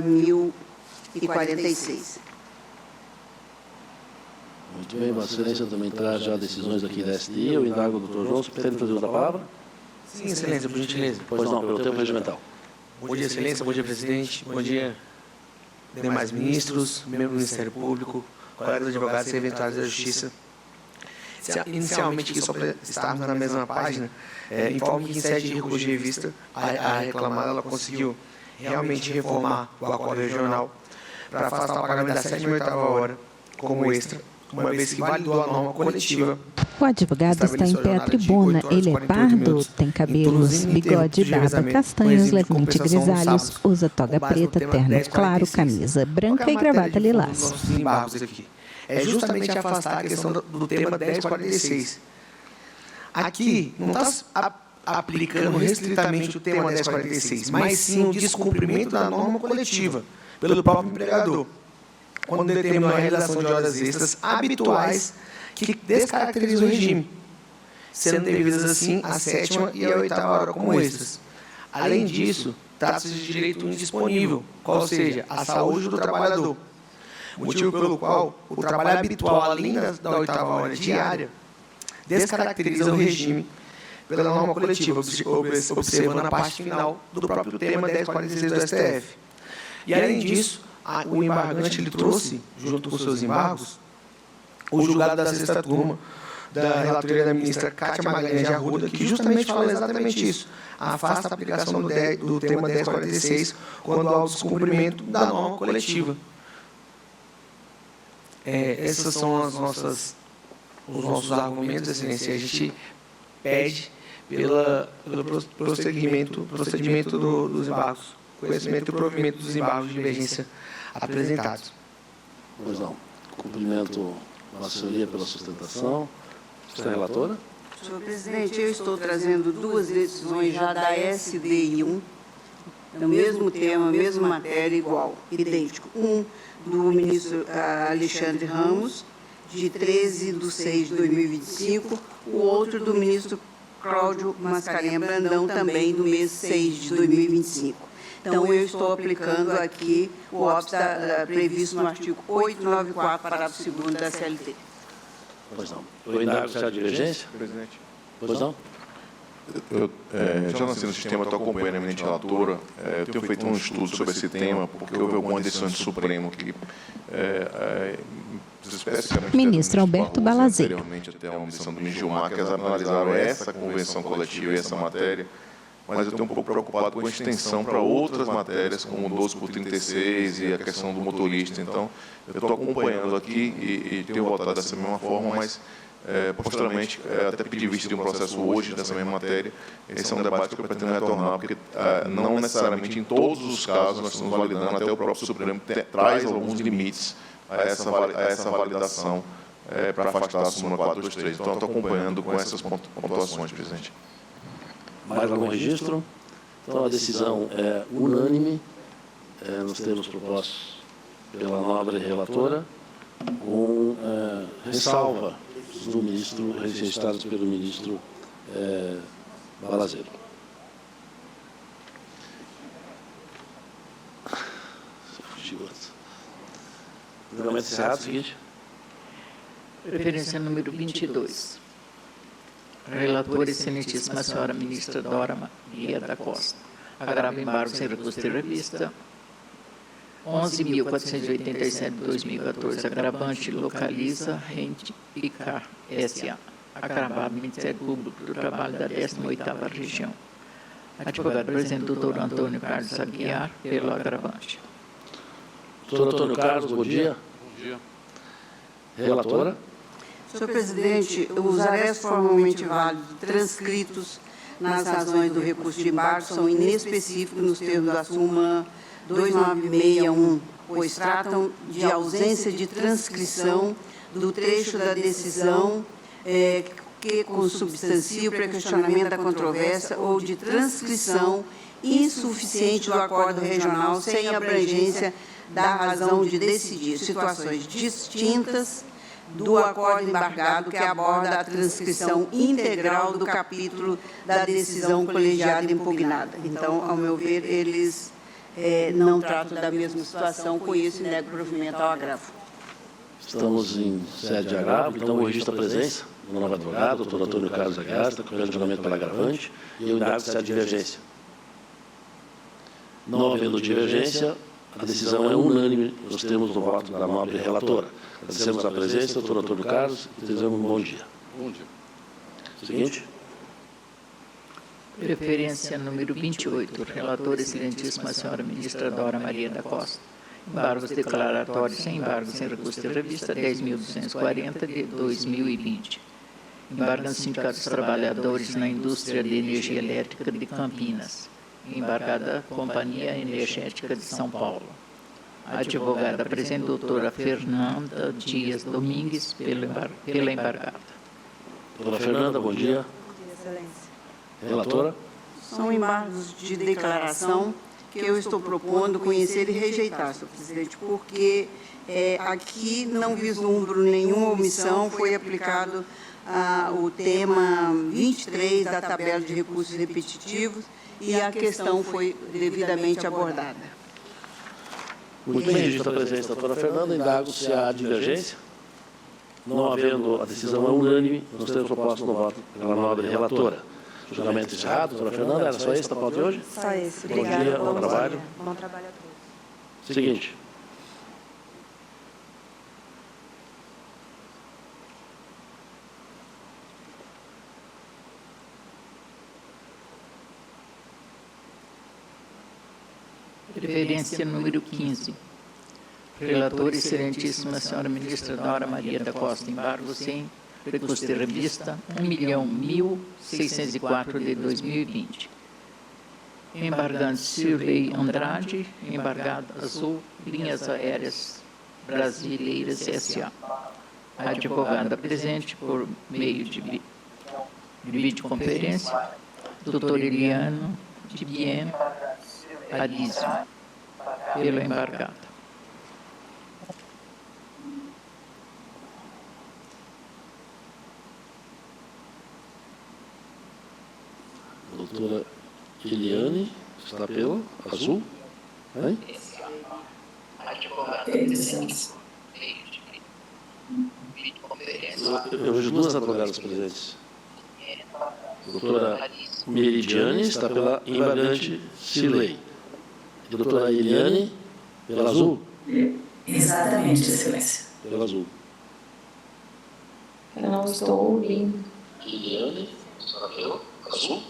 1046. Muito bem, Vossa Excelência também traz já decisões aqui da SDI. Eu indago o doutor João, se pretende fazer outra palavra? Sim, excelência, por gentileza. Pois não, pelo tempo regimental. Bom dia, excelência, bom dia, presidente, bom dia, demais ministros, membros do Ministério Público, colegas advogados e eventuais da Justiça. Inicialmente, aqui, só para estarmos na mesma página, informo que em sede de recurso de revista, a reclamada ela conseguiu realmente reformar o acordo regional para afastar o pagamento da 7ª e 8ª hora como extra, uma vez que validou a norma coletiva. O advogado está em pé à tribuna. Ele é pardo, tem cabelos, bigode, barba, castanhos, levemente grisalhos, usa toga preta, terno claro, camisa branca e gravata lilás. É justamente afastar a questão do tema 1046. Aqui não está aplicando restritamente o tema 1046, mas sim o descumprimento da norma coletiva pelo próprio empregador, quando determina a realização de horas extras habituais que descaracterizam o regime, sendo devidas assim a 7ª e a 8ª hora como extras. Além disso, trata-se de direito indisponível, qual seja, a saúde do trabalhador, motivo pelo qual o trabalho habitual, além da 8ª hora diária, descaracteriza o regime pela norma coletiva, observando a parte final do próprio tema 1046 do STF. E, além disso, o embargante ele trouxe, junto com seus embargos, o julgado da 6ª turma da relatoria da ministra Cátia Magalhães de Arruda, que justamente fala exatamente isso, afasta a aplicação do tema 1046 quando há o descumprimento da norma coletiva. Esses são os nossos argumentos, excelência. A gente pede pelo procedimento dos embargos, conhecimento e provimento dos embargos de emergência apresentados. Pois não. Cumprimento a senhoria pela sustentação. Senhora relatora? Senhor presidente, eu estou trazendo duas decisões já da SDI1, no mesmo tema, mesma matéria, igual, idêntico. Um do ministro Alexandre Ramos, de 13/6/2025, o outro do ministro Cláudio Mascarenhas Brandão, também do mês 6 de 2025. Então, eu estou aplicando aqui o óbito previsto no artigo 894, parágrafo 2º da CLT. Pois não. Eu indago se há divergência? Presidente. Pois não? Já nasci no sistema, estou acompanhando a eminente relatora. Eu tenho feito um estudo sobre esse tema, porque houve algumas decisões do Supremo que, especificamente, ministro Alberto Balazet. Anteriormente, até a omissão do ministro Gilmar, que analisaram essa convenção coletiva e essa matéria, mas eu estou um pouco preocupado com a extensão para outras matérias, como 12/36 e a questão do motorista. Então, eu estou acompanhando aqui e tenho votado dessa mesma forma, mas, posteriormente, até pedir vista de um processo hoje dessa mesma matéria. Esse é um debate que eu pretendo retornar, porque não necessariamente em todos os casos nós estamos validando, até o próprio Supremo traz alguns limites a essa validação para afastar a súmula 423. Então, eu estou acompanhando com essas pontuações, presidente. Mais algum registro? Então, a decisão é unânime, nos termos propostos pela nobre relatora, com ressalva do ministro, registrados pelo ministro Balazeiro. Julgamento encerrado, seguinte. Preferência número 22. Relatora, excelentíssima senhora ministra Dora Maria da Costa. Agravo embargo sem recurso de revista. 11.487/2014, agravante localiza Rente Picar S.A. agravado do Ministério Público do Trabalho da 18ª Região. Advogado presente, doutor Antônio Carlos Aguiar, pelo agravante. Doutor Antônio Carlos, bom dia. Bom dia. Relatora. Senhor presidente, os arrestos formalmente válidos transcritos nas razões do recurso de embargo são inespecíficos nos termos da súmula 2961, pois tratam de ausência de transcrição do trecho da decisão que consubstancia o pré-questionamento da controvérsia ou de transcrição insuficiente do acordo regional sem abrangência da razão de decidir, situações distintas do acordo embargado que aborda a transcrição integral do capítulo da decisão colegiada impugnada. Então, ao meu ver, eles não tratam da mesma situação, com isso nego provimento ao agravo. Estamos em sede de agravo, então eu registro a presença do novo advogado, doutor Antônio Carlos Aguiar, está com o julgamento pelo agravante, e eu indago se há divergência. Não havendo divergência, a decisão é unânime nos termos do voto da nobre relatora. Agradecemos a presença, doutor Antônio Carlos, e desejamos um bom dia. Bom dia. Seguinte. Preferência número 28, relatora excelentíssima senhora ministra Dora Maria da Costa. Embargos declaratórios sem embargos sem recurso de revista 10.240 de 2020. Embargando Sindicato dos Trabalhadores na Indústria de Energia Elétrica de Campinas. Embargada Companhia Energética de São Paulo. A advogada presente, doutora Fernanda Dias Domingues, pela embargada. Doutora Fernanda, bom dia. Bom dia, excelência. Relatora. São embargos de declaração que eu estou propondo conhecer e rejeitar, senhor presidente, porque aqui não vislumbro nenhuma omissão, foi aplicado o tema 23 da tabela de recursos repetitivos e a questão foi devidamente abordada. Muito bem, registro a presença da doutora Fernanda, indago se há divergência. Não havendo, a decisão é unânime, nós temos proposto no voto pela nobre relatora. Julgamento encerrado, doutora Fernanda, era só esse a pauta de hoje? Só esse, bom obrigada. Dia, bom trabalho. Bom trabalho a todos. Seguinte. Preferência número 15. Relatora excelentíssima senhora ministra Dora Maria da Costa, embargo sem recurso de revista 1.000.604 de 2020. Embargante Sirlei Andrade, embargado Azul, Linhas Aéreas Brasileiras S.A. A advogada presente por meio de videoconferência, doutor Eliano de Bien Arísio, pela embargada. Doutora Eliane, está pela Azul? Hein? Eu vejo duas advogadas presentes. Doutora Meridiane está pela embargante Sirlei. E doutora Eliane, pela Azul? Exatamente, excelência. Pela Azul. Eu não estou ouvindo. Eliane, está pela Azul?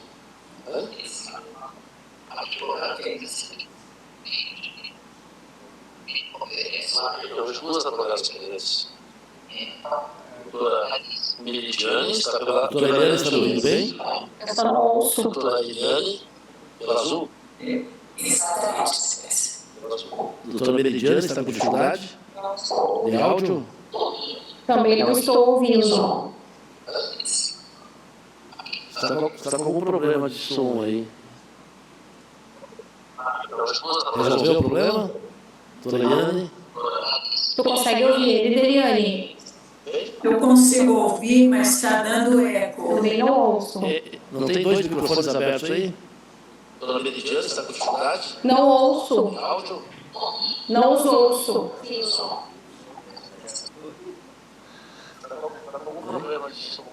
Eu vejo duas advogadas presentes. Doutora Meridiane está pela... Doutora Eliane, está me ouvindo bem? Eu só não ouço. Doutora Eliane, pela Azul? Exatamente, excelência. Doutora Meridiane, está com dificuldade? De áudio? Também não estou ouvindo. Está com algum problema de som aí? Resolveu o problema? Doutora Eliane? Tu consegue ouvir ele, Eliane? Eu consigo ouvir, mas está dando eco. Também não ouço. Não tem dois microfones abertos aí? Doutora Meridiane, está com dificuldade? Não ouço. Áudio? Não os ouço. Está com algum problema de som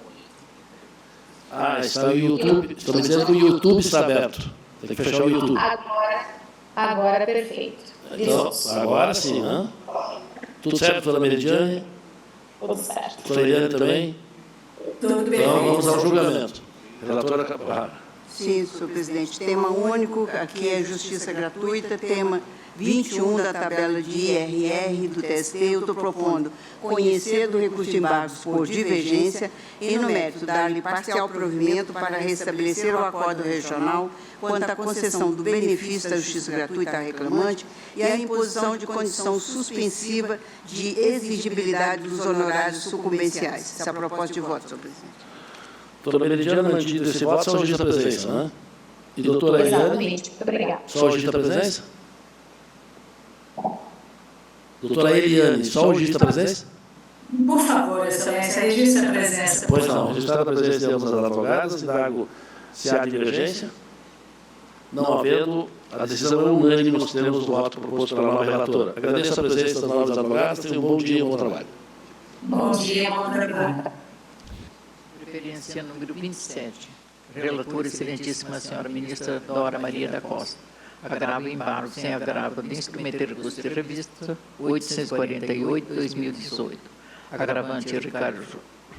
aí? Está o YouTube. Estou me dizendo que o YouTube está aberto. Tem que fechar o YouTube. Agora perfeito. Então, agora sim, né? Tudo certo, doutora Meridiane? Tudo certo. Doutora Eliane também? Tudo Então, vamos ao julgamento. Relatora Caparra. Sim, senhor presidente. Tema único, aqui é justiça gratuita, tema 21 da tabela de IRR do TST. Eu estou propondo conhecer do recurso de embargos por divergência e, no mérito, dar-lhe parcial provimento para restabelecer o acordo regional quanto à concessão do benefício da justiça gratuita à reclamante e a imposição de condição suspensiva de exigibilidade dos honorários sucumbenciais. Essa é a proposta de voto, senhor presidente. Doutora Meridiana, antes desse voto, só o registro da presença, né? E doutora Eliane? Exatamente. Muito obrigada. Só o registro da presença? Doutora Eliane, só o registro da presença? Por favor, excelência, registre a presença. Pois não, registrada a presença de ambas as advogadas, indago se há divergência. Não havendo, a decisão é unânime nos termos do voto proposto pela nova relatora. Agradeço a presença das novas advogadas, tenham um bom dia e um bom trabalho. Bom dia, bom trabalho. Preferência número 27. Relatora, excelentíssima senhora ministra Dora Maria da Costa. Agravo e embargo sem agravo de submeter recurso de revista 848/2018. Agravante Ricardo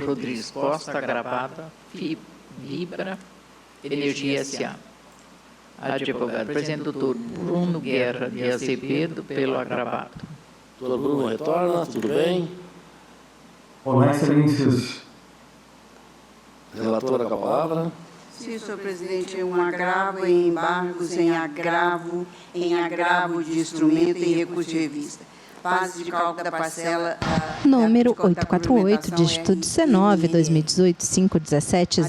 Rodrigues Costa, agravada Vibra Energia S.A. Advogado, presidente doutor Bruno Guerra de Azevedo, pelo agravado. Doutor Bruno retorna, tudo bem? Olá, excelências. Relatora com a palavra. Sim, senhor presidente, um agravo em embargos, em agravo de instrumento, em recurso de revista. Base de cálculo da parcela... Número 848, dígito 19, 2018, 517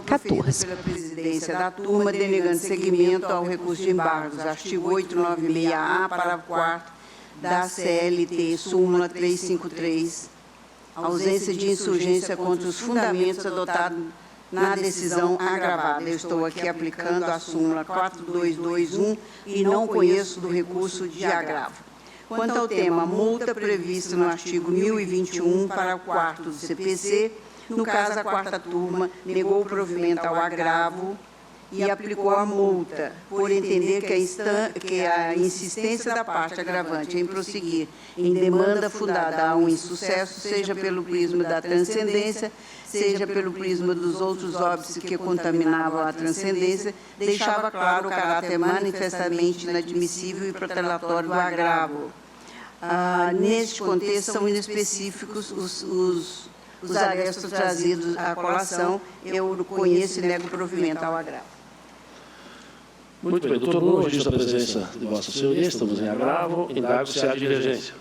0014. Pela presidência da turma, denegando seguimento ao recurso de embargos. Artigo 896-A, parágrafo 4º da CLT, súmula 353. Ausência de insurgência contra os fundamentos adotados na decisão agravada. Eu estou aqui aplicando a súmula 4221 e não conheço do recurso de agravo. Quanto ao tema multa prevista no artigo 1021, parágrafo 4º do CPC, no caso, a quarta turma negou o provimento ao agravo e aplicou a multa, por entender que a insistência da parte agravante em prosseguir em demanda fundada a um insucesso, seja pelo prisma da transcendência, seja pelo prisma dos outros óbices que contaminavam a transcendência, deixava claro o caráter manifestamente inadmissível e protelatório do agravo. Neste contexto, são inespecíficos os arestos trazidos à colação. Eu conheço e nego provimento ao agravo. Muito bem, doutor Bruno, registro da presença de Vossa Senhoria, estamos em agravo, indago se há divergência.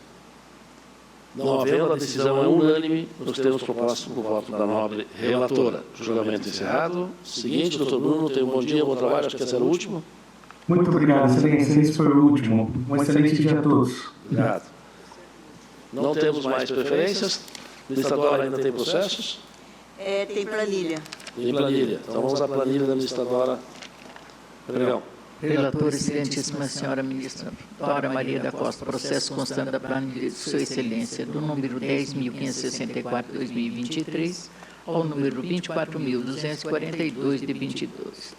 Não havendo, a decisão é unânime nos termos propostos por voto da nobre relatora. Julgamento encerrado. Seguinte, doutor Bruno, tenha um bom dia, bom trabalho, acho que esse era o último. Muito obrigado, excelência. Esse foi o último. Um excelente dia a todos. Obrigado. Não temos mais preferências. Ministra Dora ainda tem processos? Tem planilha. Tem planilha. Então vamos à planilha da ministra Dora. Pregão. Relatora, excelentíssima senhora ministra Dora Maria da Costa, processo constante da planilha de sua excelência do número 10.564/2023 ao número 24.242 de 2012.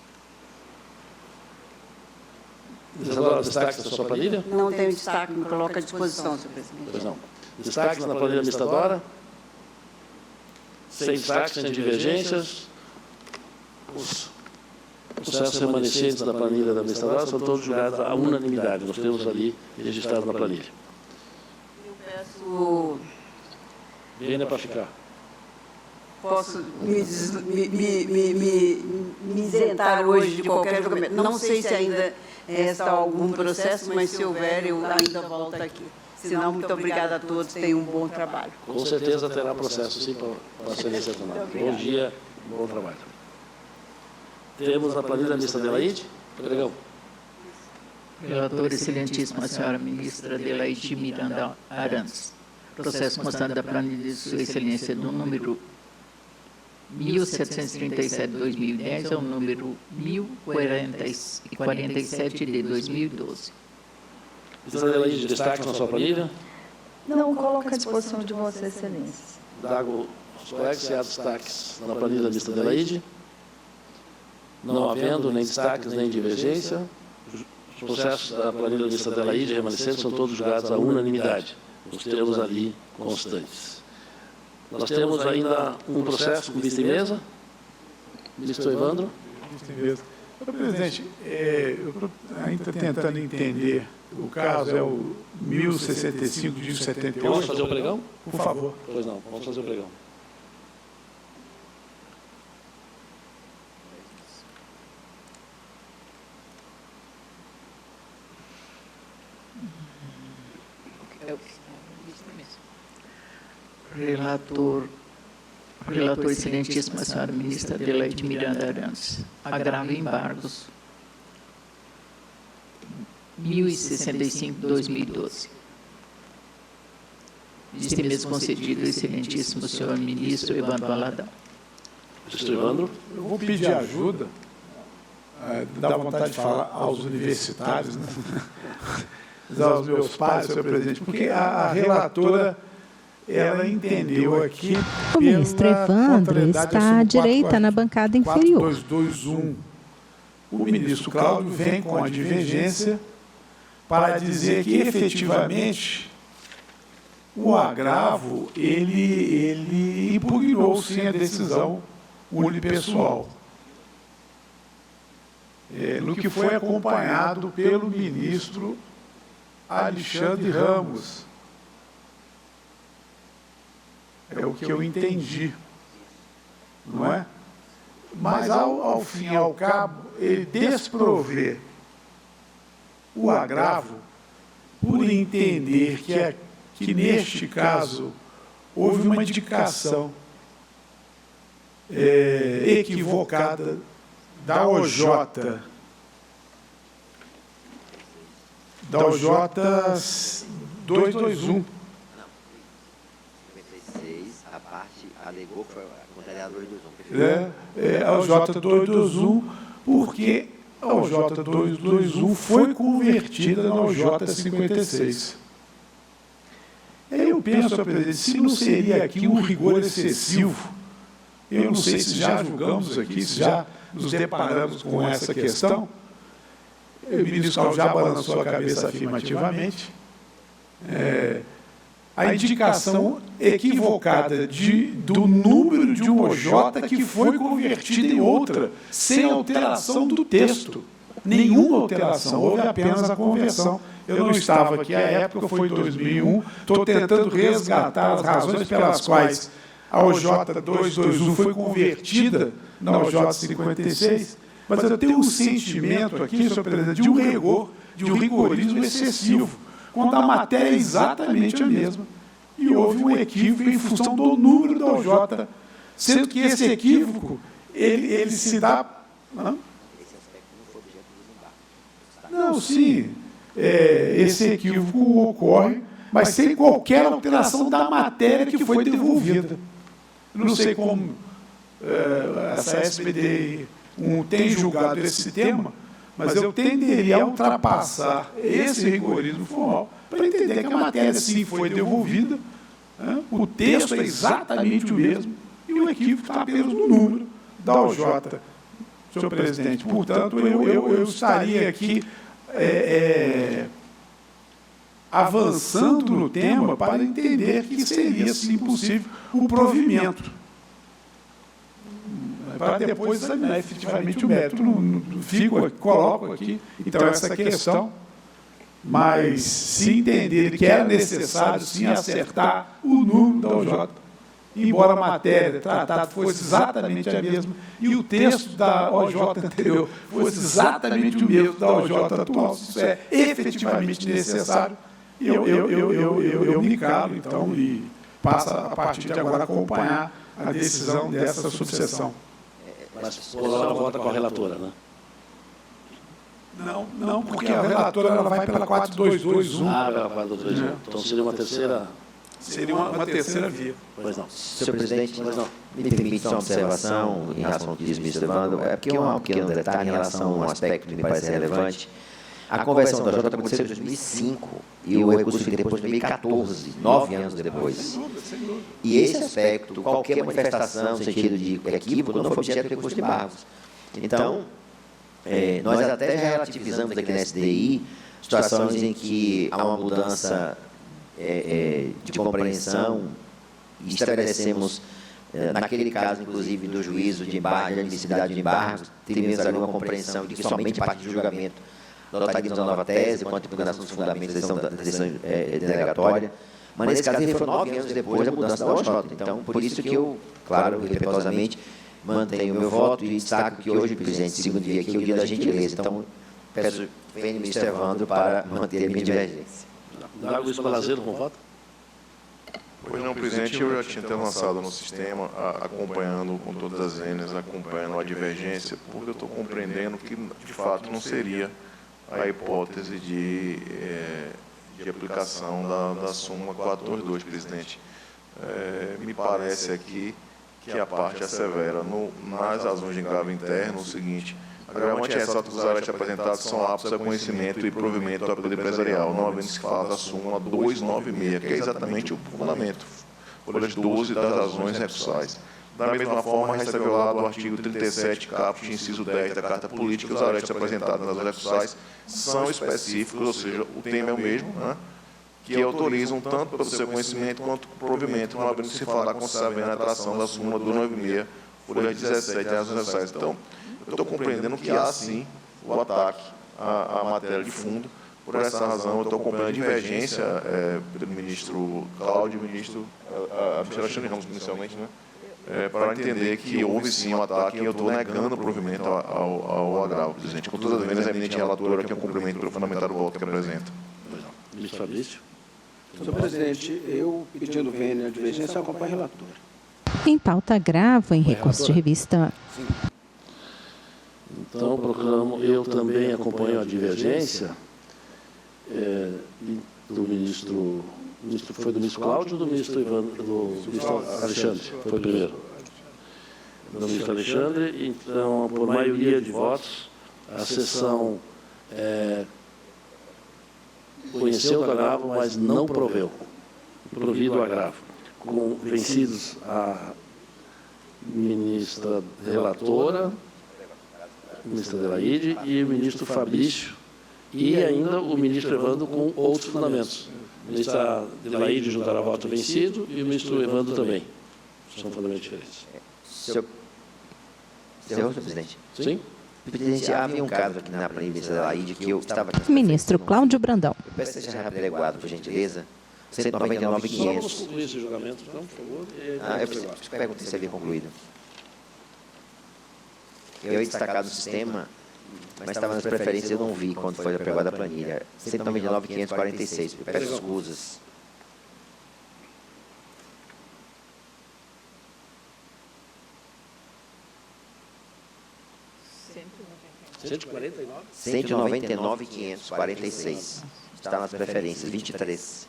Ministra Dora, destaques da sua planilha? Não tenho destaque, me coloca à disposição, senhor presidente. Pois não. Destaques na planilha da ministra Dora? Sem destaques, sem divergências. Os processos remanescentes da planilha da ministra Dora são todos julgados à unanimidade. Nós temos ali registrado na planilha. Eu peço... Venha para ficar. Posso me isentar hoje de qualquer julgamento. Não sei se ainda resta algum processo, mas se houver, eu ainda volto aqui. Senão, muito obrigada a todos, tenham um bom trabalho. Com certeza terá processo, sim, para a excelência tornada. Bom dia, bom trabalho. Temos a planilha da ministra Adelaide. Pregão. Relatora, excelentíssima senhora ministra Adelaide Miranda Arantes. Processo constante da planilha de sua excelência do número 1737/2010 ao número 1047 de 2012. Ministra Adelaide, destaque na sua planilha? Não, coloca à disposição de Vossa Excelência. Dago aos colegas se há destaques na planilha da ministra Adelaide. Não havendo nem destaques nem divergência, os processos da planilha da ministra Adelaide remanescentes são todos julgados à unanimidade, nos termos ali constantes. Nós temos ainda um processo com vista em mesa. Ministro Evandro. Vista em mesa. Presidente, eu estou ainda tentando entender. O caso é o 1065 de 78. Vamos fazer o pregão? Por favor. Pois não, vamos fazer o pregão. Relator excelentíssima senhora ministra Adelaide Miranda Arantes. Agravo embargos 1065/2012. Vista em mesa concedido ao excelentíssimo senhor ministro Evandro Valadão. Ministro Evandro. Eu vou pedir ajuda, dá vontade de falar aos universitários, né? Aos meus pais, senhor presidente, porque a relatora, ela entendeu aqui. O ministro Evandro está à direita na bancada inferior. 4221. O ministro Cláudio vem com a divergência para dizer que, efetivamente, o agravo, ele impugnou, sim, a decisão unipessoal. No que foi acompanhado pelo ministro Alexandre Ramos. É o que eu entendi, não é? Mas, ao fim e ao cabo, ele desprovê o agravo por entender que neste caso, houve uma indicação equivocada da OJ 221. A parte alegou que foi a contrariada 221. A OJ 221, porque a OJ 221 foi convertida na OJ 56. Aí eu penso, senhor presidente, se não seria aqui um rigor excessivo, eu não sei se já julgamos aqui, se já nos deparamos com essa questão, o ministro Cláudio já balançou a cabeça afirmativamente, a indicação equivocada do número de uma OJ que foi convertida em outra, sem alteração do texto. Nenhuma alteração, houve apenas a conversão. Eu não estava aqui à época, foi em 2001, estou tentando resgatar as razões pelas quais a OJ 221 foi convertida na OJ 56, mas eu tenho um sentimento aqui, senhor presidente, de um rigor, de um rigorismo excessivo, quando a matéria é exatamente a mesma. E houve um equívoco em função do número da OJ, sendo que esse equívoco, ele se dá... Não, sim, esse equívoco ocorre, mas sem qualquer alteração da matéria que foi devolvida. Eu não sei como essa SBD tem julgado esse tema, mas eu tenderia a ultrapassar esse rigorismo formal para entender que a matéria, sim, foi devolvida, o texto é exatamente o mesmo, e o equívoco está apenas no número da OJ, senhor presidente. Portanto, eu estaria aqui avançando no tema para entender que seria, sim, possível o provimento, para depois examinar efetivamente o mérito. Coloco aqui, então, essa questão, mas se entender que era necessário, sim, acertar o número da OJ, embora a matéria tratada fosse exatamente a mesma e o texto da OJ anterior fosse exatamente o mesmo da OJ atual, se isso é efetivamente necessário, eu me calo, então, e passo, a partir de agora, a acompanhar a decisão dessa subseção. Mas por hora vota com a relatora, né? Não, porque a relatora ela vai pela 4221. Pela 4221. Então seria uma terceira... Seria uma terceira via. Pois não. Senhor presidente, me permite só uma observação em relação ao que diz o ministro Evandro, porque um pequeno detalhe em relação a um aspecto que me parece relevante. A conversão da OJ aconteceu em 2005 e o recurso foi depois de 2014, 9 anos depois. E esse aspecto, qualquer manifestação no sentido de equívoco, não foi objeto de recurso de embargos. Então, nós até já relativizamos aqui na SDI situações em que há uma mudança de compreensão estabelecemos, naquele caso, inclusive, do juízo de embargo, de admissibilidade de embargos, tivemos ali uma compreensão de que somente a partir do julgamento adotaríamos a nova tese, quanto à impugnação dos fundamentos da decisão denegatória. Mas, nesse caso, ele foi 9 anos depois da mudança da OJ. Então, por isso que eu, claro, respeitosamente, mantenho o meu voto e destaco que hoje, presidente, segundo dia aqui, é o dia da gentileza. Então, peço, venho, ministro Evandro, para manter a minha divergência. Dá Luiz Palazeiro com voto? Pois não, presidente, eu já tinha até lançado no sistema, acompanhando com todas as N's, acompanhando a divergência, porque eu estou compreendendo que, de fato, não seria a hipótese de aplicação da súmula 422, presidente. Me parece aqui que a parte assevera nas razões de engravo interno o seguinte: agravante é ressalta que os aretes apresentados são aptos a conhecimento e provimento do poder empresarial, não havendo se fala da súmula 296, que é exatamente o fundamento, folhas 12 das razões recursais. Da mesma forma, resta violado o artigo 37, caput, inciso 10 da Carta Política, os aretes apresentados nas recursais são específicos, ou seja, o tema é o mesmo, né, que autorizam tanto pelo seu conhecimento quanto pelo provimento, não havendo se falar com a atração da súmula 296, folhas 17 das razões recursais. Então, eu estou compreendendo que há, sim, o ataque à matéria de fundo. Por essa razão, eu estou acompanhando a divergência do ministro Cláudio e ministro Alexandre Ramos, inicialmente, né, para entender que houve, sim, um ataque e eu estou negando o provimento ao agravo, presidente. Com todas as vezes, a eminente relatora que é um cumprimento pelo fundamental do voto que apresenta. Ministro Fabrício. Senhor presidente, eu, pedindo vênia a divergência, acompanho a relatora. Em pauta, agravo em recurso de revista. Sim. Então, proclamo, eu também acompanho a divergência do ministro, foi do ministro Cláudio ou do ministro Alexandre? Foi o primeiro. Do ministro Alexandre. Então, por maioria de votos, a sessão conheceu o agravo, mas não proveu. Provido o agravo. Vencidos a ministra relatora, ministra Adelaide, e o ministro Fabrício, e ainda o ministro Evandro com outros fundamentos. A ministra Adelaide juntará voto vencido e o ministro Evandro também. São fundamentos diferentes. Senhor presidente. Sim? Presidente, havia um caso aqui na ministra Adelaide que eu estava aqui. Ministro Cláudio Brandão. Eu peço que seja apregoado, por gentileza. 199.500. Vamos concluir esse julgamento, então, por favor. Eu perguntei se havia concluído. Eu ia destacar do sistema, mas estava nas preferências, eu não vi quando foi apregada a planilha. 199.546. Eu peço escusas. R$ 199.546. Está nas preferências, 23.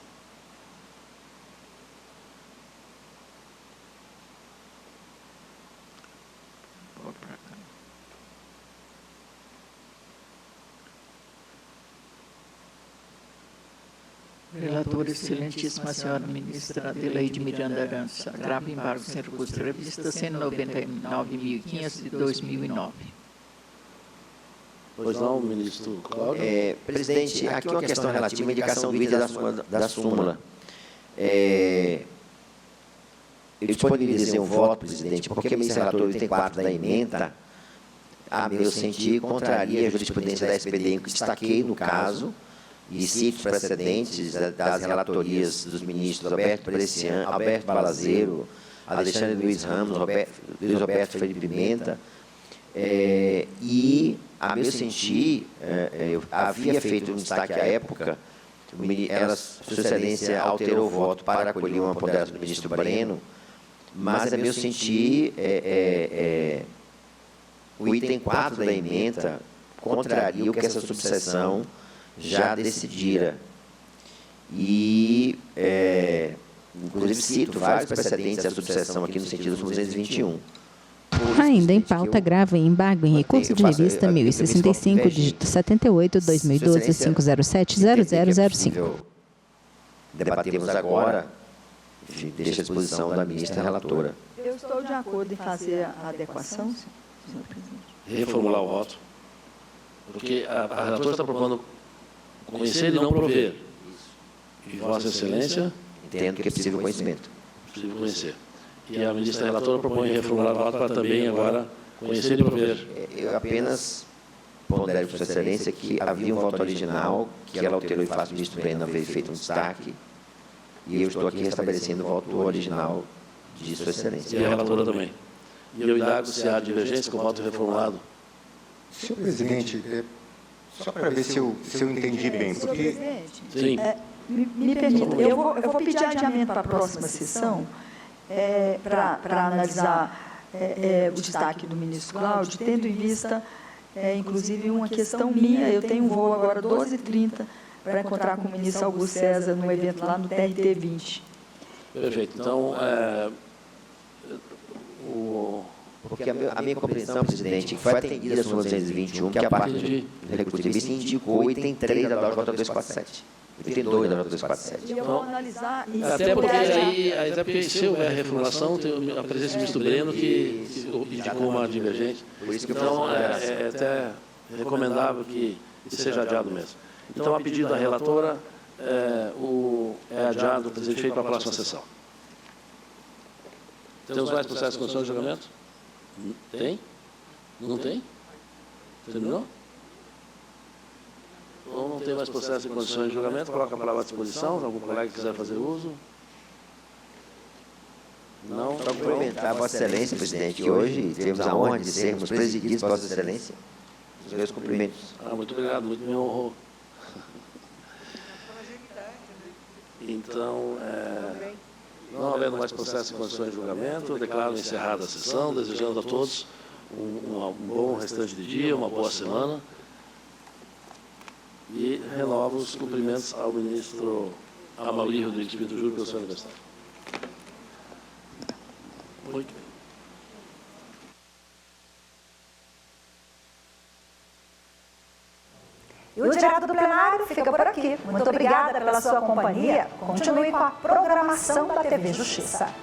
Relatora, excelentíssima senhora ministra Adelaide Miranda Arança, agravo embargo sem recurso de revista 199.500 de 2009. Pois não, ministro Cláudio? Presidente, aqui uma questão relativa à indicação devida da súmula. Eu disponibilizei um voto, presidente, porque a ministra relatora 84 da emenda, a meu sentir, contraria a jurisprudência da SPD, em que destaquei no caso, e cito os precedentes das relatorias dos ministros Alberto Brescian, Alberto Palazeiro, Alexandre Luiz Ramos, Luiz Roberto Felipe Pimenta, e, a meu sentir, eu havia feito um destaque à época, Sua Excelência alterou o voto para acolher uma ponderação do ministro Breno, mas, a meu sentir, o item 4 da emenda contraria o que essa subseção já decidira. E, inclusive, cito vários precedentes da subseção aqui no sentido do 221. Ainda em pauta, agravo em embargo em recurso de revista 1065, dígito 78, 2012, 507, 0005. Debatemos agora, deixa à disposição da ministra relatora. Eu estou de acordo em fazer a adequação, senhor presidente. Reformular o voto. Porque a relatora está propondo conhecer e não prover. E Vossa Excelência? Entendo que é possível conhecimento. possível conhecer. E a ministra relatora propõe reformular o voto para também agora conhecer e prover. Eu apenas pondero para Sua Excelência que havia um voto original, que ela alterou e faz o ministro Breno haver feito um destaque, e eu estou aqui restabelecendo o voto original de Sua Excelência. E a relatora também. E eu indago se há divergência com o voto reformulado. Senhor presidente, só para ver se eu entendi bem, porque... Sim. Me permita, eu vou pedir adiamento para a próxima sessão, para analisar o destaque do ministro Cláudio, tendo em vista, inclusive, uma questão minha. Eu tenho um voo agora 12h30 para encontrar com o ministro Augusto César num evento lá no TRT 20. Perfeito. Então, porque a minha compreensão, presidente, que foi atendida a súmula 221, que a parte do recurso de vista indicou item 3 da nota 247. Item 2 da nota 247. Eu vou analisar e até porque se houver reformulação, tem a presença do ministro Breno que indicou uma divergente. Então, é até recomendável que seja adiado mesmo. Então, a pedido da relatora, é adiado, presidente, feito para a próxima sessão. Temos mais processos de condições de julgamento? Tem? Não tem? Terminou? Ou não tem mais processo de condições de julgamento? Coloca a palavra à disposição, se algum colega quiser fazer uso. Não? Só cumprimentar a Vossa Excelência, presidente, que hoje temos a honra de sermos presididos por Vossa Excelência. Os meus cumprimentos. Muito obrigado, muito me honrou. Então, não havendo mais processo de condições de julgamento, eu declaro encerrada a sessão, desejando a todos um bom restante de dia, uma boa semana. E renovo os cumprimentos ao ministro Amaury Rodrigues Pinto Júnior pelo seu aniversário. Muito bem. E o Direto do Plenário fica por aqui. Muito obrigada pela sua companhia. Continue com a programação da TV Justiça.